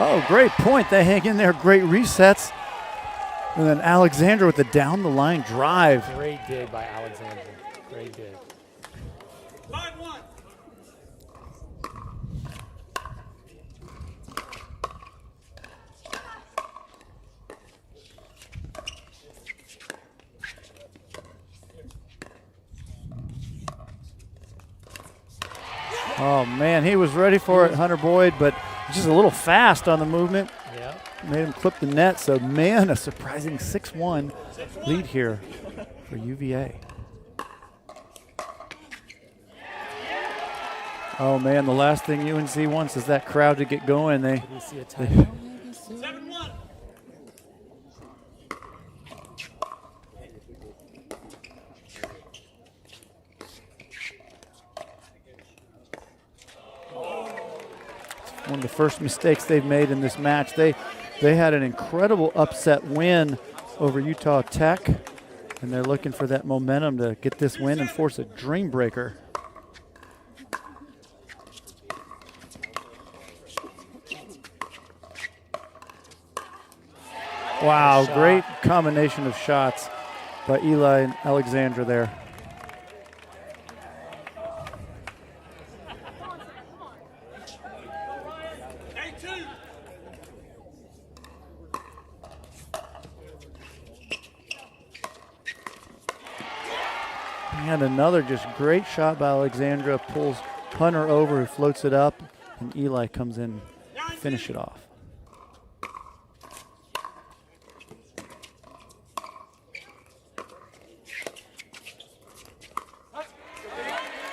Oh, great point. They hang in there. Great resets. And then Alexandra with the down-the-line drive. Great dig by Alexandra. Great dig. 5-1. Oh, man, he was ready for it, Hunter Boyd, but just a little fast on the movement. Yeah. Made him clip the net. So, man, a surprising 6-1 lead here for UVA. Oh, man, the last thing UNC wants is that crowd to get going. Did we see a timeout maybe soon? 7-1. One of the first mistakes they've made in this match. They had an incredible upset win over Utah Tech, and they're looking for that momentum to get this win and force a Dreambreaker. Wow, Shot. great combination of shots by Eli and Alexandra there. And another just great shot by Alexandra, pulls Hunter over, who floats it up, and Eli comes in to finish it off.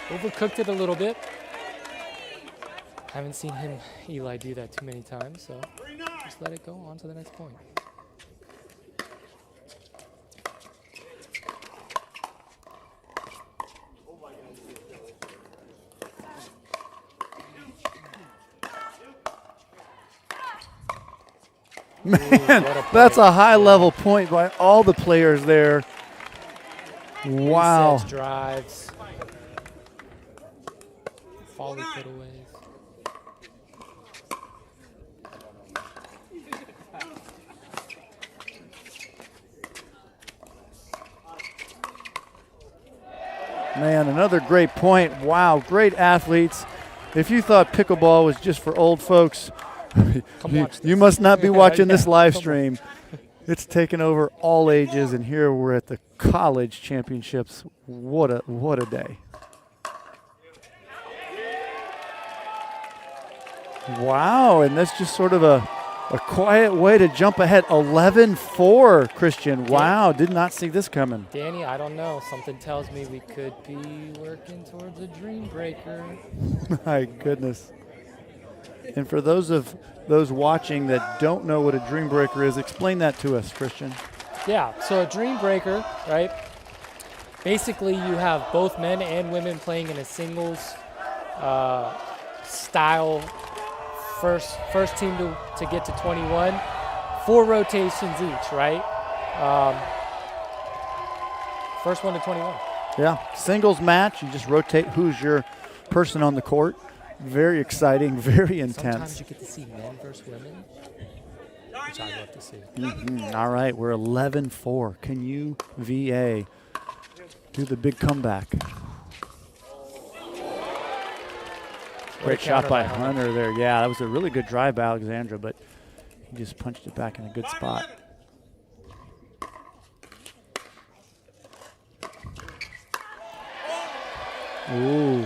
Overcooked it a little bit. Haven't seen Eli do that too many times, so just let it go on to the next point. Man, that's a high-level point by all the players there. Wow. Resets, drives, volley putaways. Man, another great point. Wow, great athletes. If you thought pickleball was just for old folks, you must not be watching this live stream. It's taken over all ages, and here we're at the college championships. What a day. Wow, and that's just sort of a quiet way to jump ahead. 11-4, Christian. Wow, did not see this coming. Danny, I don't know. Something tells me we could be working towards a Dreambreaker. My goodness. And for those watching that don't know what a Dreambreaker is, explain that to us, Christian. Yeah, so a Dreambreaker, right? Basically, you have both men and women playing in a singles style. First team to get to 21, 4 rotations each, right? First one to 21. Yeah, singles match. You just rotate who's your person on the court. Very exciting, very intense. Sometimes you get to see men versus women, which I love to see. All right, we're 11-4. Can UVA do the big comeback? Great shot by Hunter there. Yeah, that was a really good drive by Alexandra, but he just punched it back in a good spot. Ooh.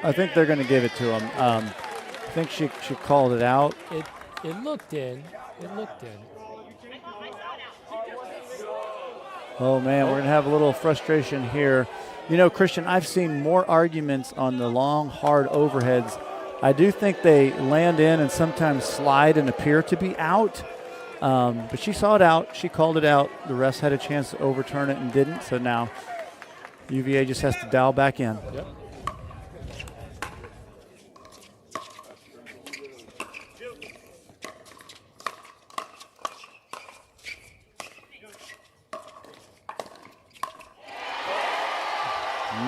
I think they're going to give it to him. I think she called it out. It looked in. It looked in. Oh, man, we're going to have a little frustration here. You know, Christian, I've seen more arguments on the long, hard overheads. I do think they land in and sometimes slide and appear to be out. But she saw it out. She called it out. The refs had a chance to overturn it and didn't. So now UVA just has to dial back in. Yep.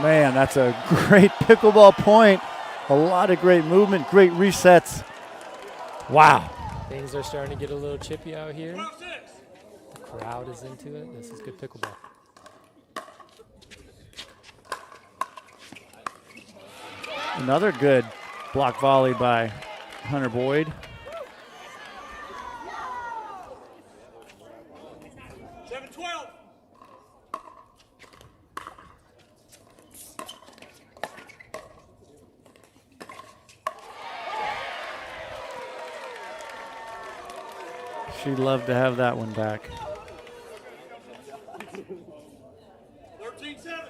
Man, that's a great pickleball point. A lot of great movement, great resets. Wow. Things are starting to get a little chippy out here. The crowd is into it. This is good pickleball. Another good block volley by Hunter Boyd. She'd love to have that one back. 13-7.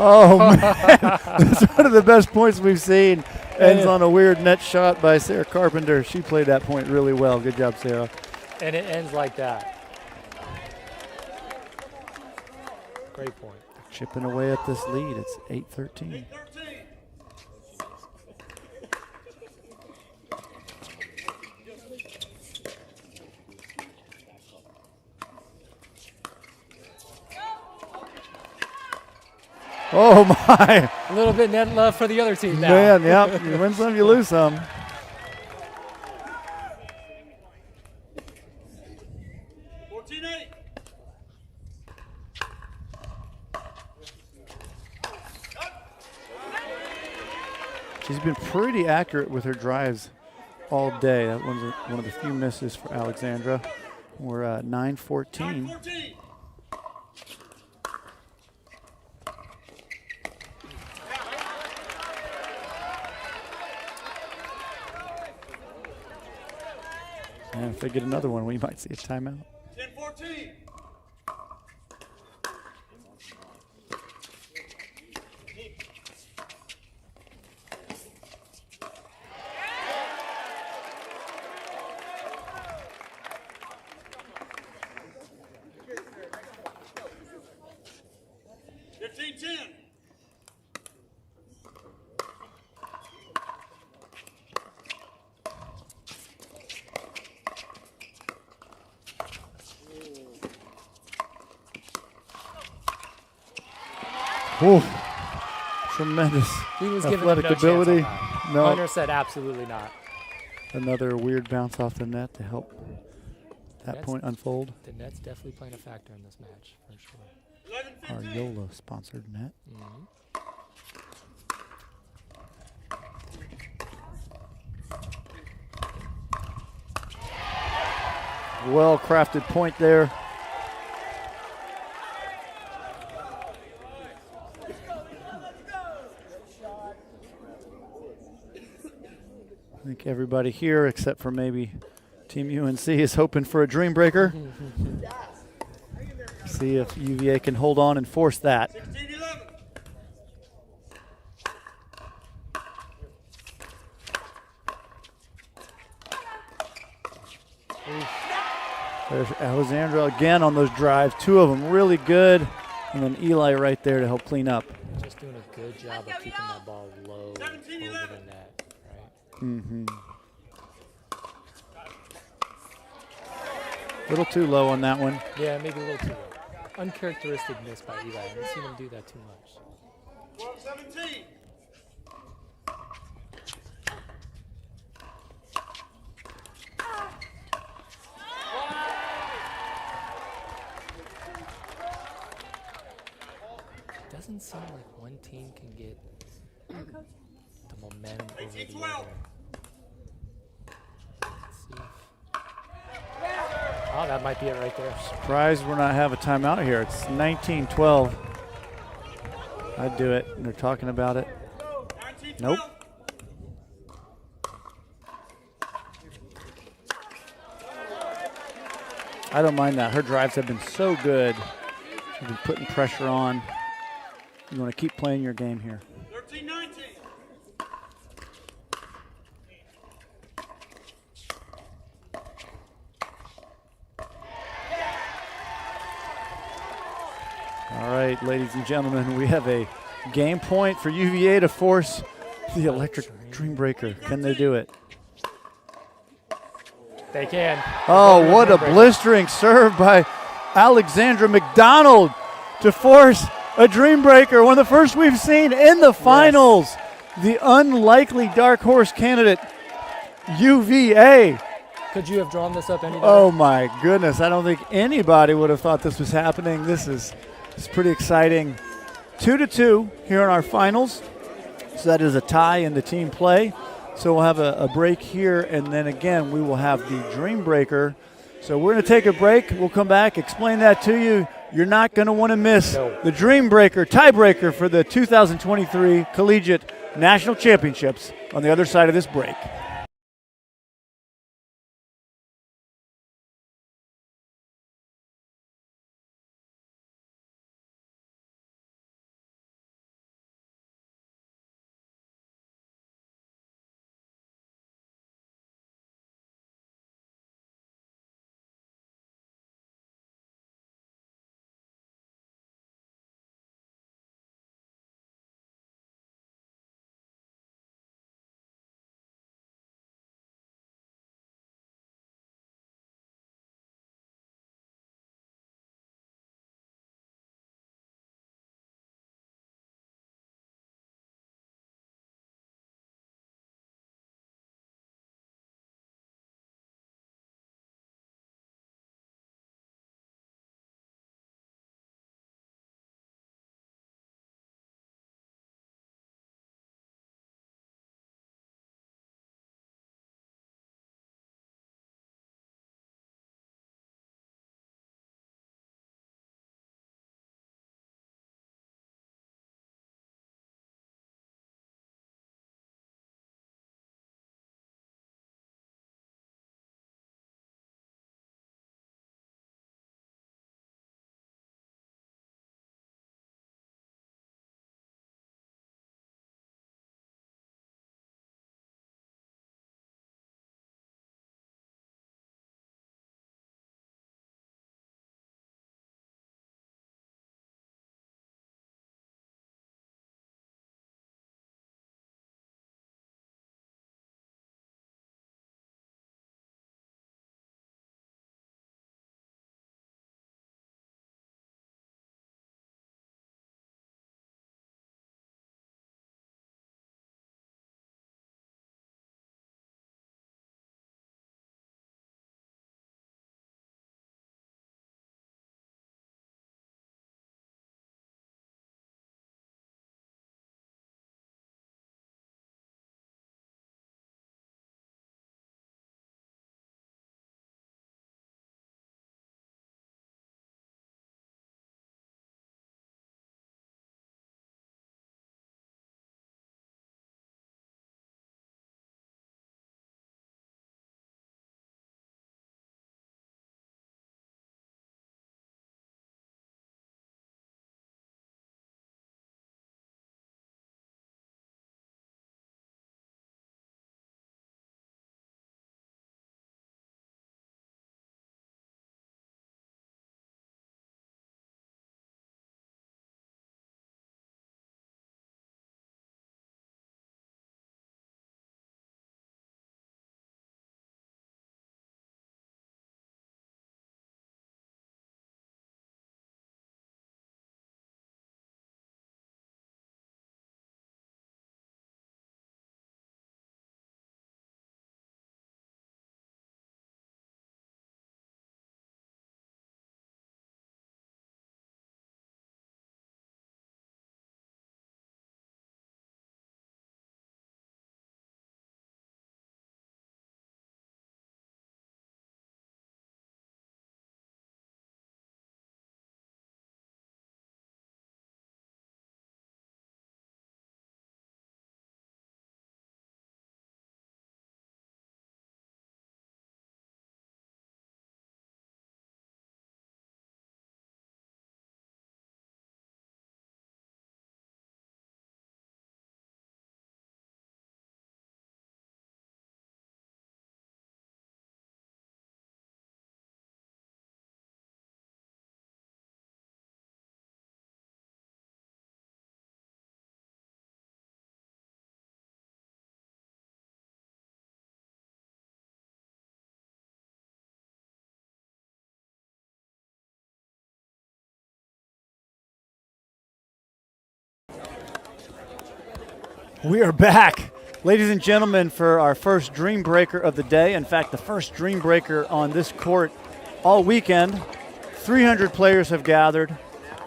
Oh, man. That's one of the best points we've seen. Ends on a weird net shot by Sarah Carpenter. She played that point really well. Good job, Sarah. And it ends like that. Great point. Chipping away at this lead. It's 8-13. Oh, my. A little bit net love for the other team now. Man, yep. You win some, you lose some. She's been pretty accurate with her drives all day. That one's one of the few misses for Alexandra. We're at 9-14. And if they get another one, we might see a timeout. 10-14. 15-10. Ooh, tremendous He was given no athletic chance ability. on that. No, Hunter said absolutely not. another weird bounce off the net to help that That's- point unfold. The net's definitely playing a factor in this match, for sure. 11-15. Our YOLA sponsored net. Mhm. Well crafted point there. I think everybody here, except for maybe Team UNC, is hoping for a Dreambreaker. See if UVA can hold on and force that. 16-11. There's Alexandra again on those drives. Two of them really good. And then Eli right there to help clean up. Just doing a good job of keeping that ball low over the net, right? Mm-hmm. Little too low on that one. Yeah, maybe a little too low. Uncharacteristic miss by Eli. I haven't seen him do that too much. 12-17. Doesn't seem like one team can get the momentum over the 18-12. other. Let's see. Oh, that might be it right there. Surprised we're not have a timeout here. It's 19-12. I'd do it. They're talking about it. 19-12. Nope. I don't mind that. Her drives have been so good. She's been putting pressure on. You want to keep playing your game here. 13-19. All right, ladies and gentlemen, we have a game point for UVA to force the electric Dreambreaker. Can they do it? They can. Oh, what a blistering serve by Alexandra McDonald to force a Dreambreaker, one of the first we've seen in the finals. The unlikely dark horse candidate, UVA. Could you have drawn this up any better? Oh my goodness, I don't think anybody would have thought this was happening. This is pretty exciting. 2-2 here in our finals. So that is a tie in the team play. So we'll have a break here, and then again we will have the Dreambreaker. So we're going to take a break. We'll come back, explain that to you. You're not going to want to miss the Dreambreaker tiebreaker for the 2023 Collegiate National Championships on the other side of this break. We are back, ladies and gentlemen, for our first Dreambreaker of the day. In fact, the first Dreambreaker on this court all weekend. 300 players have gathered,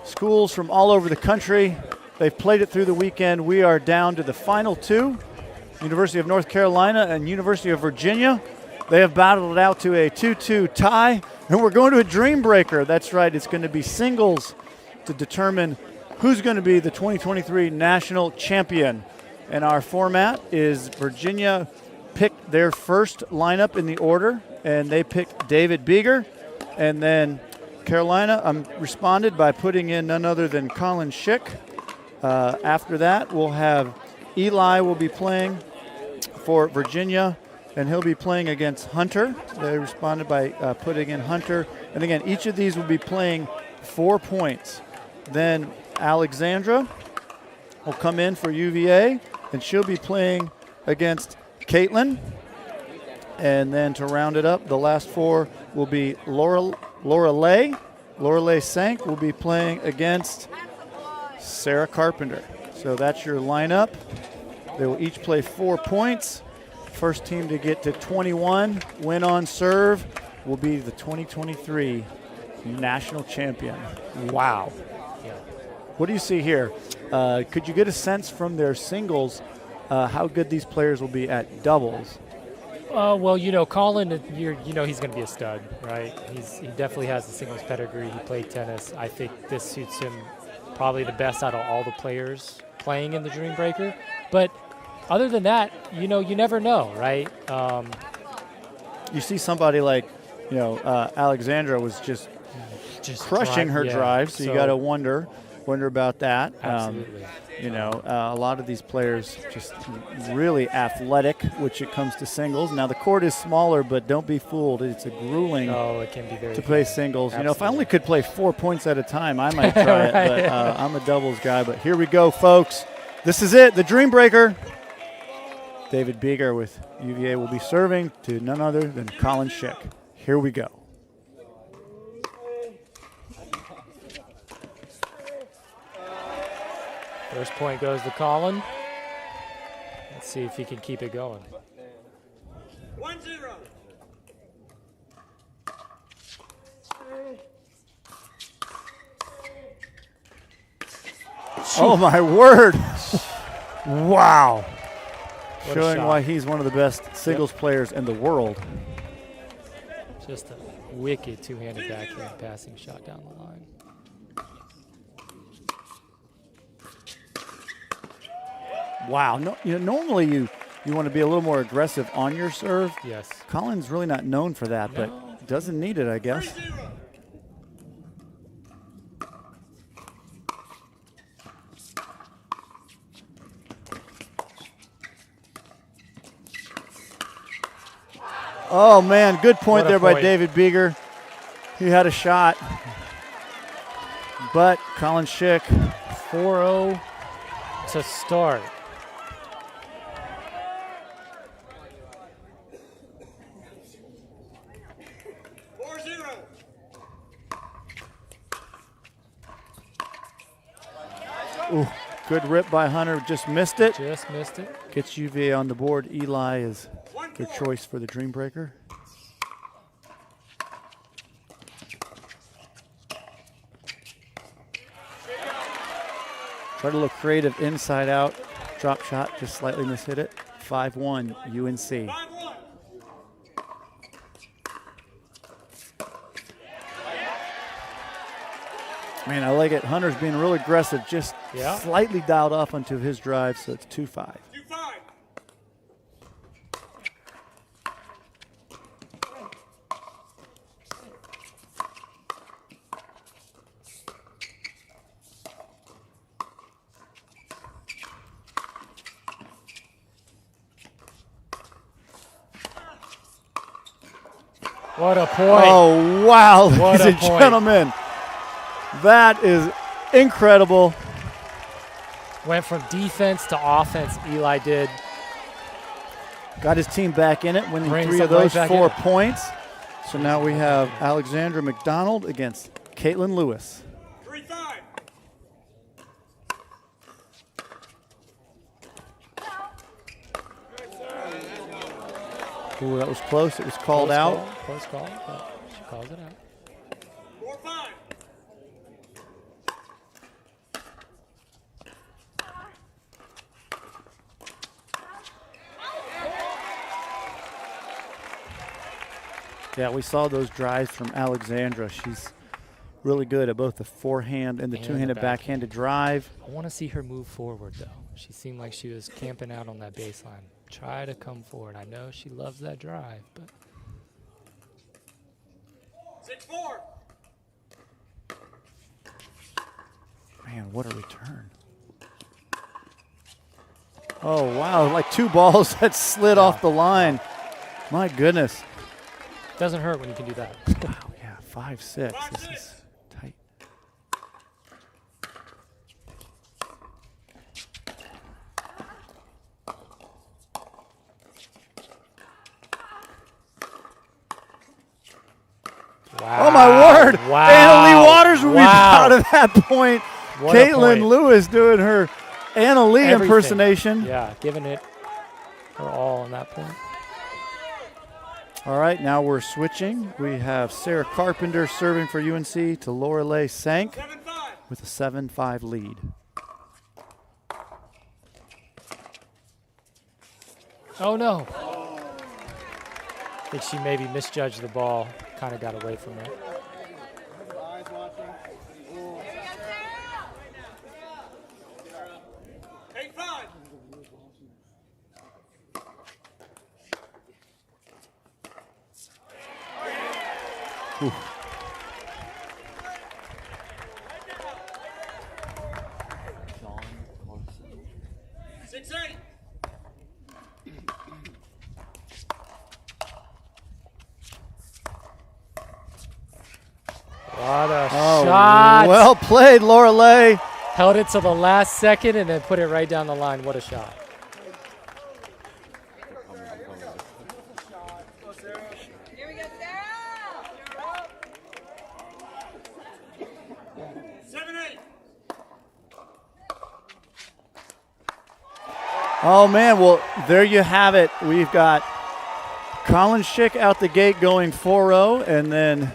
schools from all over the country. They've played it through the weekend. We are down to the final two, University of North Carolina and University of Virginia. They have battled it out to a 2-2 tie, and we're going to a Dreambreaker. That's right, it's going to be singles to determine who's going to be the 2023 national champion. And our format is Virginia picked their first lineup in the order, and they picked David Beeger. And then Carolina responded by putting in none other than Colin Schick. After that, we'll have Eli will be playing for Virginia, and he'll be playing against Hunter. They responded by putting in Hunter. And again, each of these will be playing 4 points. Then Alexandra will come in for UVA, and she'll be playing against Caitlin. And then to round it up, the last 4 will be Lorelei. Lorelei Sank will be playing against Sarah Carpenter. So that's your lineup. They will each play 4 points. First team to get to 21, win on serve, will be the 2023 national champion. Wow. What do you see here? Could you get a sense from their singles how good these players will be at doubles? Well, you know, Colin, you know he's going to be a stud, right? He definitely has the singles pedigree. He played tennis. I think this suits him probably the best out of all the players playing in the Dreambreaker. But other than that, you know, you never know, right? You see somebody like, you know, Alexandra was just crushing her drive, so you got to wonder about that. Absolutely. You know, a lot of these players just really athletic, which it comes to singles. Now, the court is smaller, but don't be fooled. It's a grueling it can be very to play singles. Absolutely. You know, if I only could play 4 points at a time, I might try it, but I'm a doubles guy. But here we go, folks. This is it, the Dreambreaker. David Beeger with UVA will be serving to none other than Colin Schick. Here we go. First point goes to Colin. Let's see if he can keep it going. 1-0. Oh, my word. Wow. What a Showing shot. why he's one of the best singles players in the world. Just a wicked two-handed backhand passing shot down the line. Wow. No, you know, normally you want to be a little more aggressive on your serve. Yes. Colin's really not known for that, No. but doesn't need it, I guess. 3-0. Oh, man, good point What a there by point. David Beeger. He had a shot, but Colin Schick. 4-0 to start. Ooh, good rip by Hunter, just missed it. Just missed it. Gets UVA on the board. Eli is their choice for the Dreambreaker. Try to look creative inside out. Drop shot, just slightly mishit it. 5-1 UNC. 5-1. Man, I like it. Hunter's being real aggressive, just slightly dialed off onto his drive, so it's 2-5. 2-5. What a point. Oh, wow, What ladies a and point. gentlemen. That is incredible. Went from defense to offense, Eli did. Got his team back in it, winning Brings 3 of them right those back 4 in it. points. So now we have Alexandra McDonald against Caitlin Lewis. 3-5. Ooh, that was close. It was called Close out. Call, close call, but she calls it out. 4-5. Yeah, we saw those drives from Alexandra. She's really good at both the forehand and the And two-handed the backhanded drive. I want to see her move forward, though. She seemed like she was camping out on that baseline. Try to come forward. I know she loves that drive, but 6-4. Man, what a return. Oh, wow, like two balls that slid off the line. My goodness. doesn't hurt when you can do that. Wow, yeah, 5-6. This is tight. Wow. Oh, my word. Wow. Anna Lee Waters would be Wow. proud of that point. What a Caitlin point. Lewis doing her Anna Lee Everything. impersonation. Yeah, giving it her all on that point. All right, now we're switching. We have Sarah Carpenter serving for UNC to Lorelei Sank 7-5. with a 7-5 lead. Oh, no. I think she maybe misjudged the ball. Kind of got away from her. 8-5. Oof. What a Oh, shot. well played, Lorelei. Held it to the last second and then put it right down the line. What a shot. Here we go, Sarah! 7-8. Oh, man, well, there you have it. We've got Colin Schick out the gate going 4-0, and then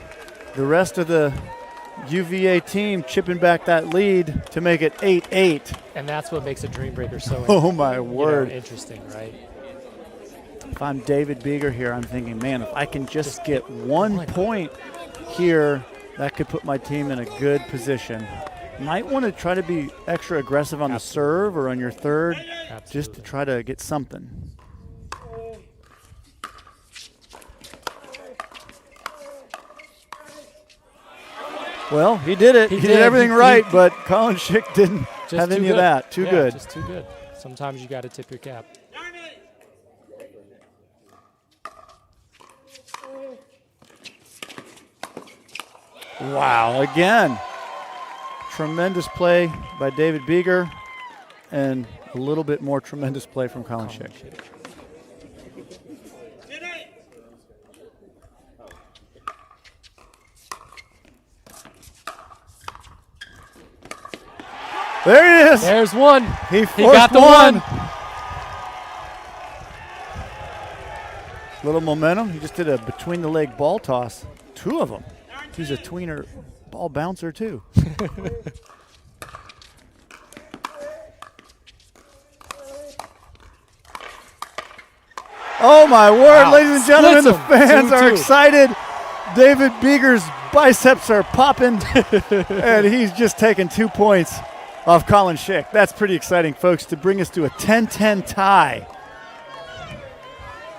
the rest of the UVA team chipping back that lead to make it 8-8. And that's what makes a Dreambreaker so Oh, my word. interesting, right? If I'm David Beeger here, I'm thinking, man, if I can just get 1 point here, that could put my team in a good position. Might want to try to be extra aggressive on the serve or on your third, just to try to get something. Well, he did it. He did everything right, but Colin Schick didn't have any of that. Too good. Just too good. Sometimes you got to tip your cap. 9-8. Wow, again. Tremendous play by David Beeger and a little bit more tremendous play from Colin Schick. 10-8. There he is. There's one. He got the one. one. Little momentum. He just did a between the leg ball toss. Two of them. He's a tweener ball bouncer too. Oh my word, Wow. ladies and gentlemen, the Splits 'em. fans are 2-2. excited. David Beeger's biceps are popping, and he's just taken 2 points off Colin Schick. That's pretty exciting, folks, to bring us to a 10-10 tie.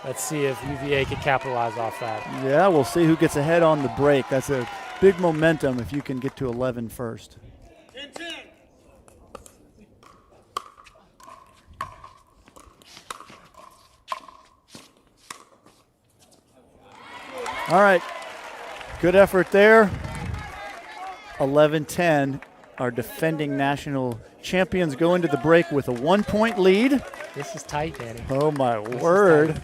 Let's see if UVA can capitalize off that. Yeah, we'll see who gets ahead on the break. That's a big momentum if you can get to 11 first. 10-10. All right, good effort there. 11-10. Our defending national champions go into the break with a 1-point lead. This is tight, Danny. Oh my This is word. tight.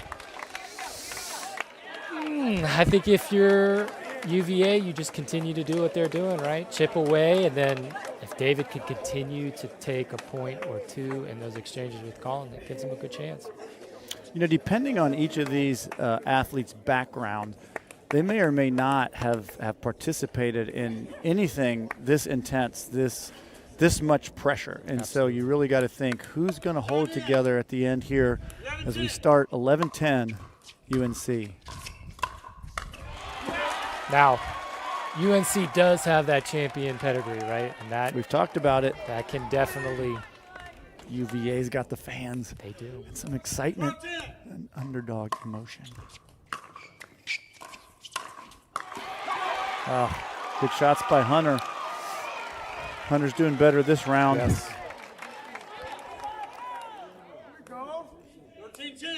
I think if you're UVA, you just continue to do what they're doing, right? Chip away, and then if David can continue to take a point or two in those exchanges with Colin, that gives him a good chance. You know, depending on each of these athletes' background, they may or may not have participated in anything this intense, this much pressure. And Absolutely. so you really got to think who's going to hold together at the end here as we start 11-10 UNC. Now, UNC does have that champion pedigree, right? And that We've talked about it. that can definitely. UVA's got the fans. They do. And some excitement and underdog emotion. Oh, good shots by Hunter. Hunter's doing better this round. Yes. 13-10.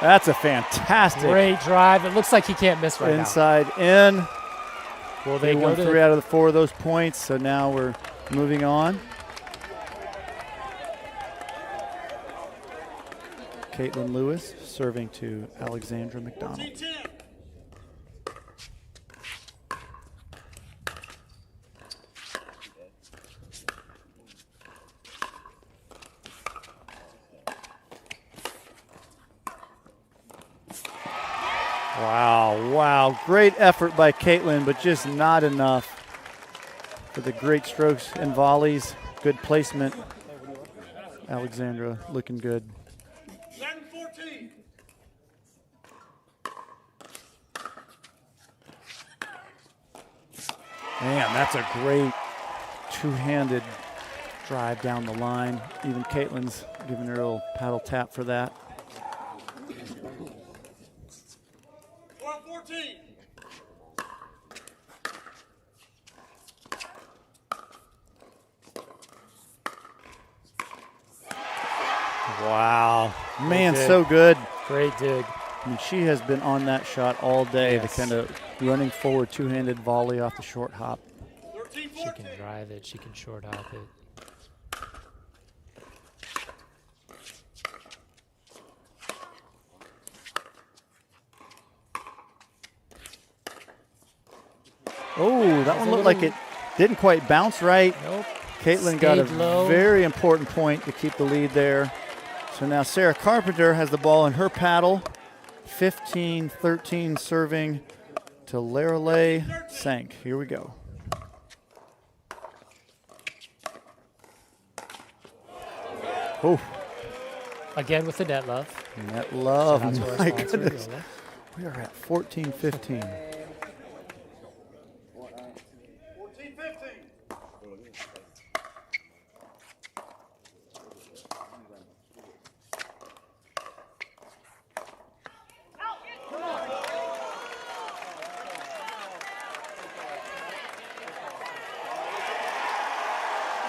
That's a fantastic Great drive. It looks like he can't miss right inside in. now. Will They they go won to 3 out of the 4 of those points, so now we're moving on. Caitlin Lewis serving to Alexandra McDonald. 14-10. Wow. Great effort by Caitlin, but just not enough for the great strokes and volleys. Good placement. Alexandra looking good. 11-14. Man, that's a great two-handed drive down the line. Even Caitlin's giving her a little paddle tap for that. 12-14. Wow. Man, dig. so good. great dig. I mean, she has been on that shot all day, Yes. the kind of running forward two-handed volley off the short hop. 13-14. She can drive it. She can short hop it. Oh, that one looked like it didn't quite bounce right. Nope. Caitlin got a Stayed low. very important point to keep the lead there. So now Sarah Carpenter has the ball in her paddle. 15-13 serving to Lorelei Sank. Here we go. Oh, Again with the net love. net love. Shout out to our My sponsor, goodness. Yola. We are at 14-15. 14-15.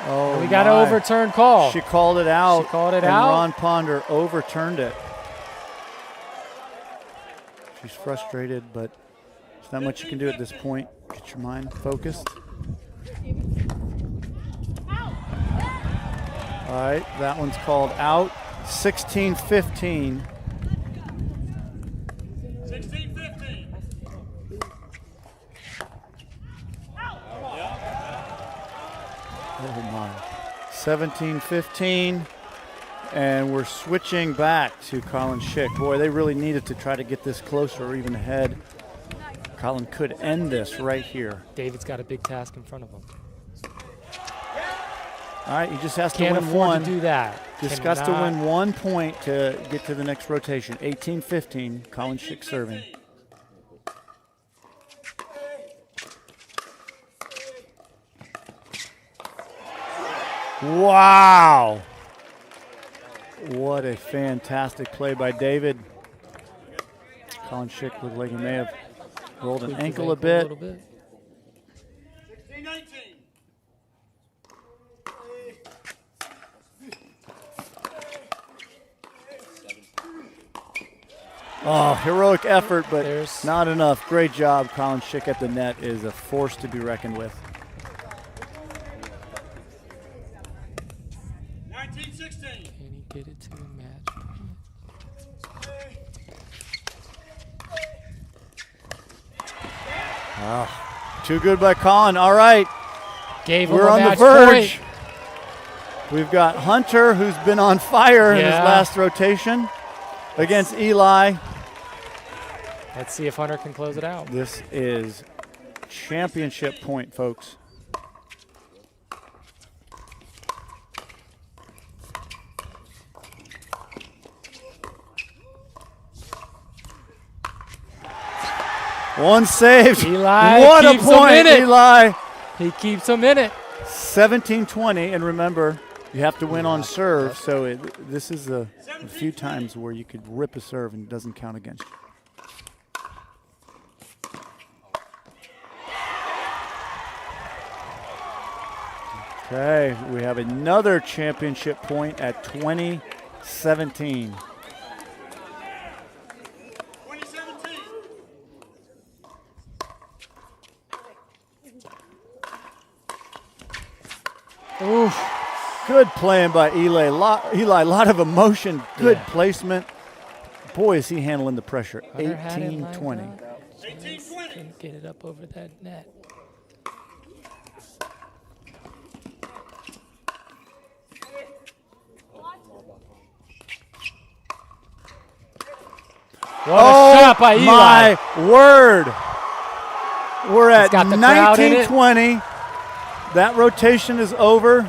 Oh, We got my. an overturned call. She called it out. She called it and out. Ron Ponder overturned it. She's frustrated, but there's not much you can do at this point. Get your mind focused. All right, that one's called out. 16-15. 16-15. Oh my. 17-15. And we're switching back to Colin Schick. Boy, they really needed to try to get this closer or even ahead. Colin could end this right here. David's got a big task in front of him. All right, he just has Can't to win afford one. to do that. Just got to Cannot- win 1 point to get to the next rotation. 18-15, Colin Schick serving. Wow. What a fantastic play by David. Colin Schick looked like he may have rolled an tweaked his ankle a bit. little bit. 16-19. Oh, heroic effort, but There's- not enough. Great job. Colin Schick at the net is a force to be reckoned with. 19-16. Can he get it to a match point? Too good by Colin. All right, Gave him we're a on the match verge. point. We've got Hunter, who's been on fire in his last rotation, against Eli. Let's see if Hunter can close it out. This is championship point, folks. One saved. Eli what a keeps him point, in it. Eli. He keeps him in it. 17-20, and remember, you have to win on serve, so this is a few times where you could rip a serve and it doesn't count against you. Okay, we have another championship point at 20-17. 2017. Oof. Good playing by Eli. Eli, a lot of emotion, good placement. Boy, is he handling the pressure. 18-20. 18-20. Couldn't get it up over that net. What a shot by Eli. My word. We're at got the crowd in it. 19-20. That rotation is over.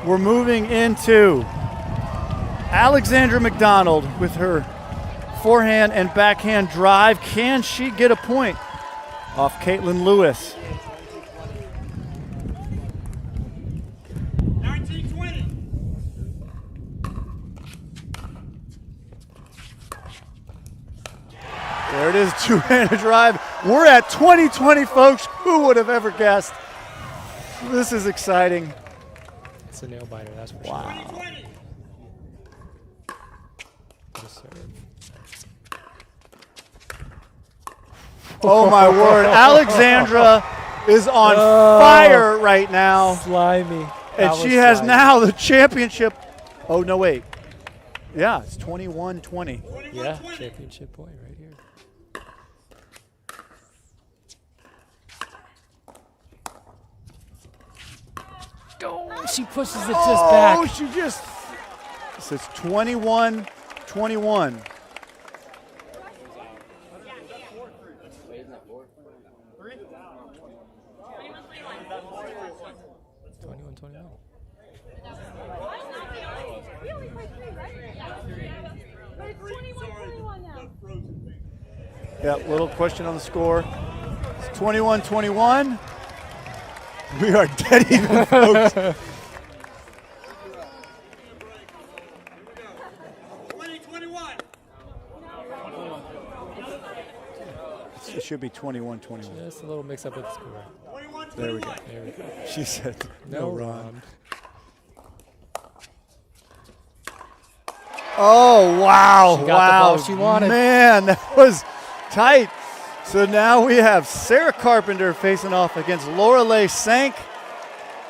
We're moving into Alexandra McDonald with her forehand and backhand drive. Can she get a point off Caitlin Lewis? 19-20. There it is, two-handed drive. We're at 20-20, folks. Who would have ever guessed? This is exciting. It's a nail biter, that's for Wow. sure. 20-20. Good serve. Oh, my word. Alexandra is on fire right now. Slimy. And she has now the championship. Oh, no, wait. Yeah, it's 21-20. Yeah, championship point right here. Oh, she pushes it just back. Oh, she just. So it's 21-21. We only played 3, right? But it's 21-21 now. Yeah, little question on the score. It's 21-21. We are dead even, folks. 20-21. It should be 21-21. Just a little mix up with the score. 21-21. There we go. There we go. She said no run. Oh, wow. She got the wow. ball she wanted. Man, that was tight. So now we have Sarah Carpenter facing off against Lorelei Sank.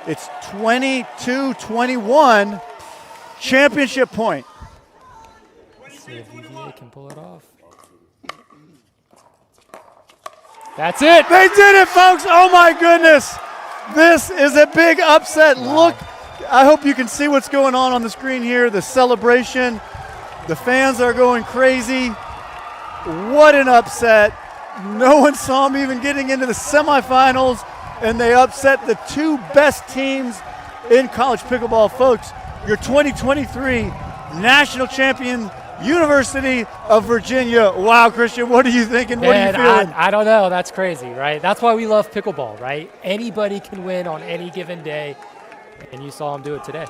It's 22-21. Championship point. Let's see if UVA can pull it off. That's it. They did it, folks. Oh, my goodness. This is a big upset. Wow. Look, I hope you can see what's going on the screen here, the celebration. The fans are going crazy. What an upset. No one saw them even getting into the semifinals, and they upset the two best teams in college pickleball. Folks, your 2023 national champion, University of Virginia. Wow, Christian, what are you thinking? What are you feeling? I don't know. That's crazy, right? That's why we love pickleball, right? Anybody can win on any given day, and you saw them do it today.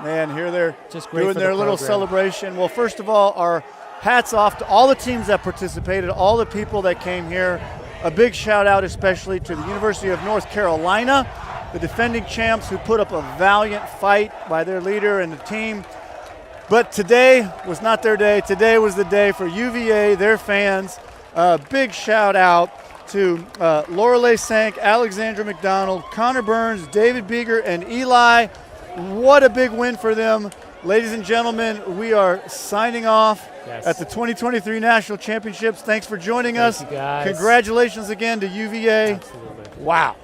Man, here they're Just great doing for their the little program. celebration. Well, first of all, our hats off to all the teams that participated, all the people that came here. A big shout out especially to the University of North Carolina, the defending champs who put up a valiant fight by their leader and the team. But today was not their day. Today was the day for UVA, their fans. Big shout out to Lorelei Sank, Alexandra McDonald, Connor Burns, David Beeger, and Eli. What a big win for them. Ladies and gentlemen, we are signing off at the 2023 National Championships. Thanks for joining us. Thank you, guys. Congratulations again to UVA. Absolutely. Wow.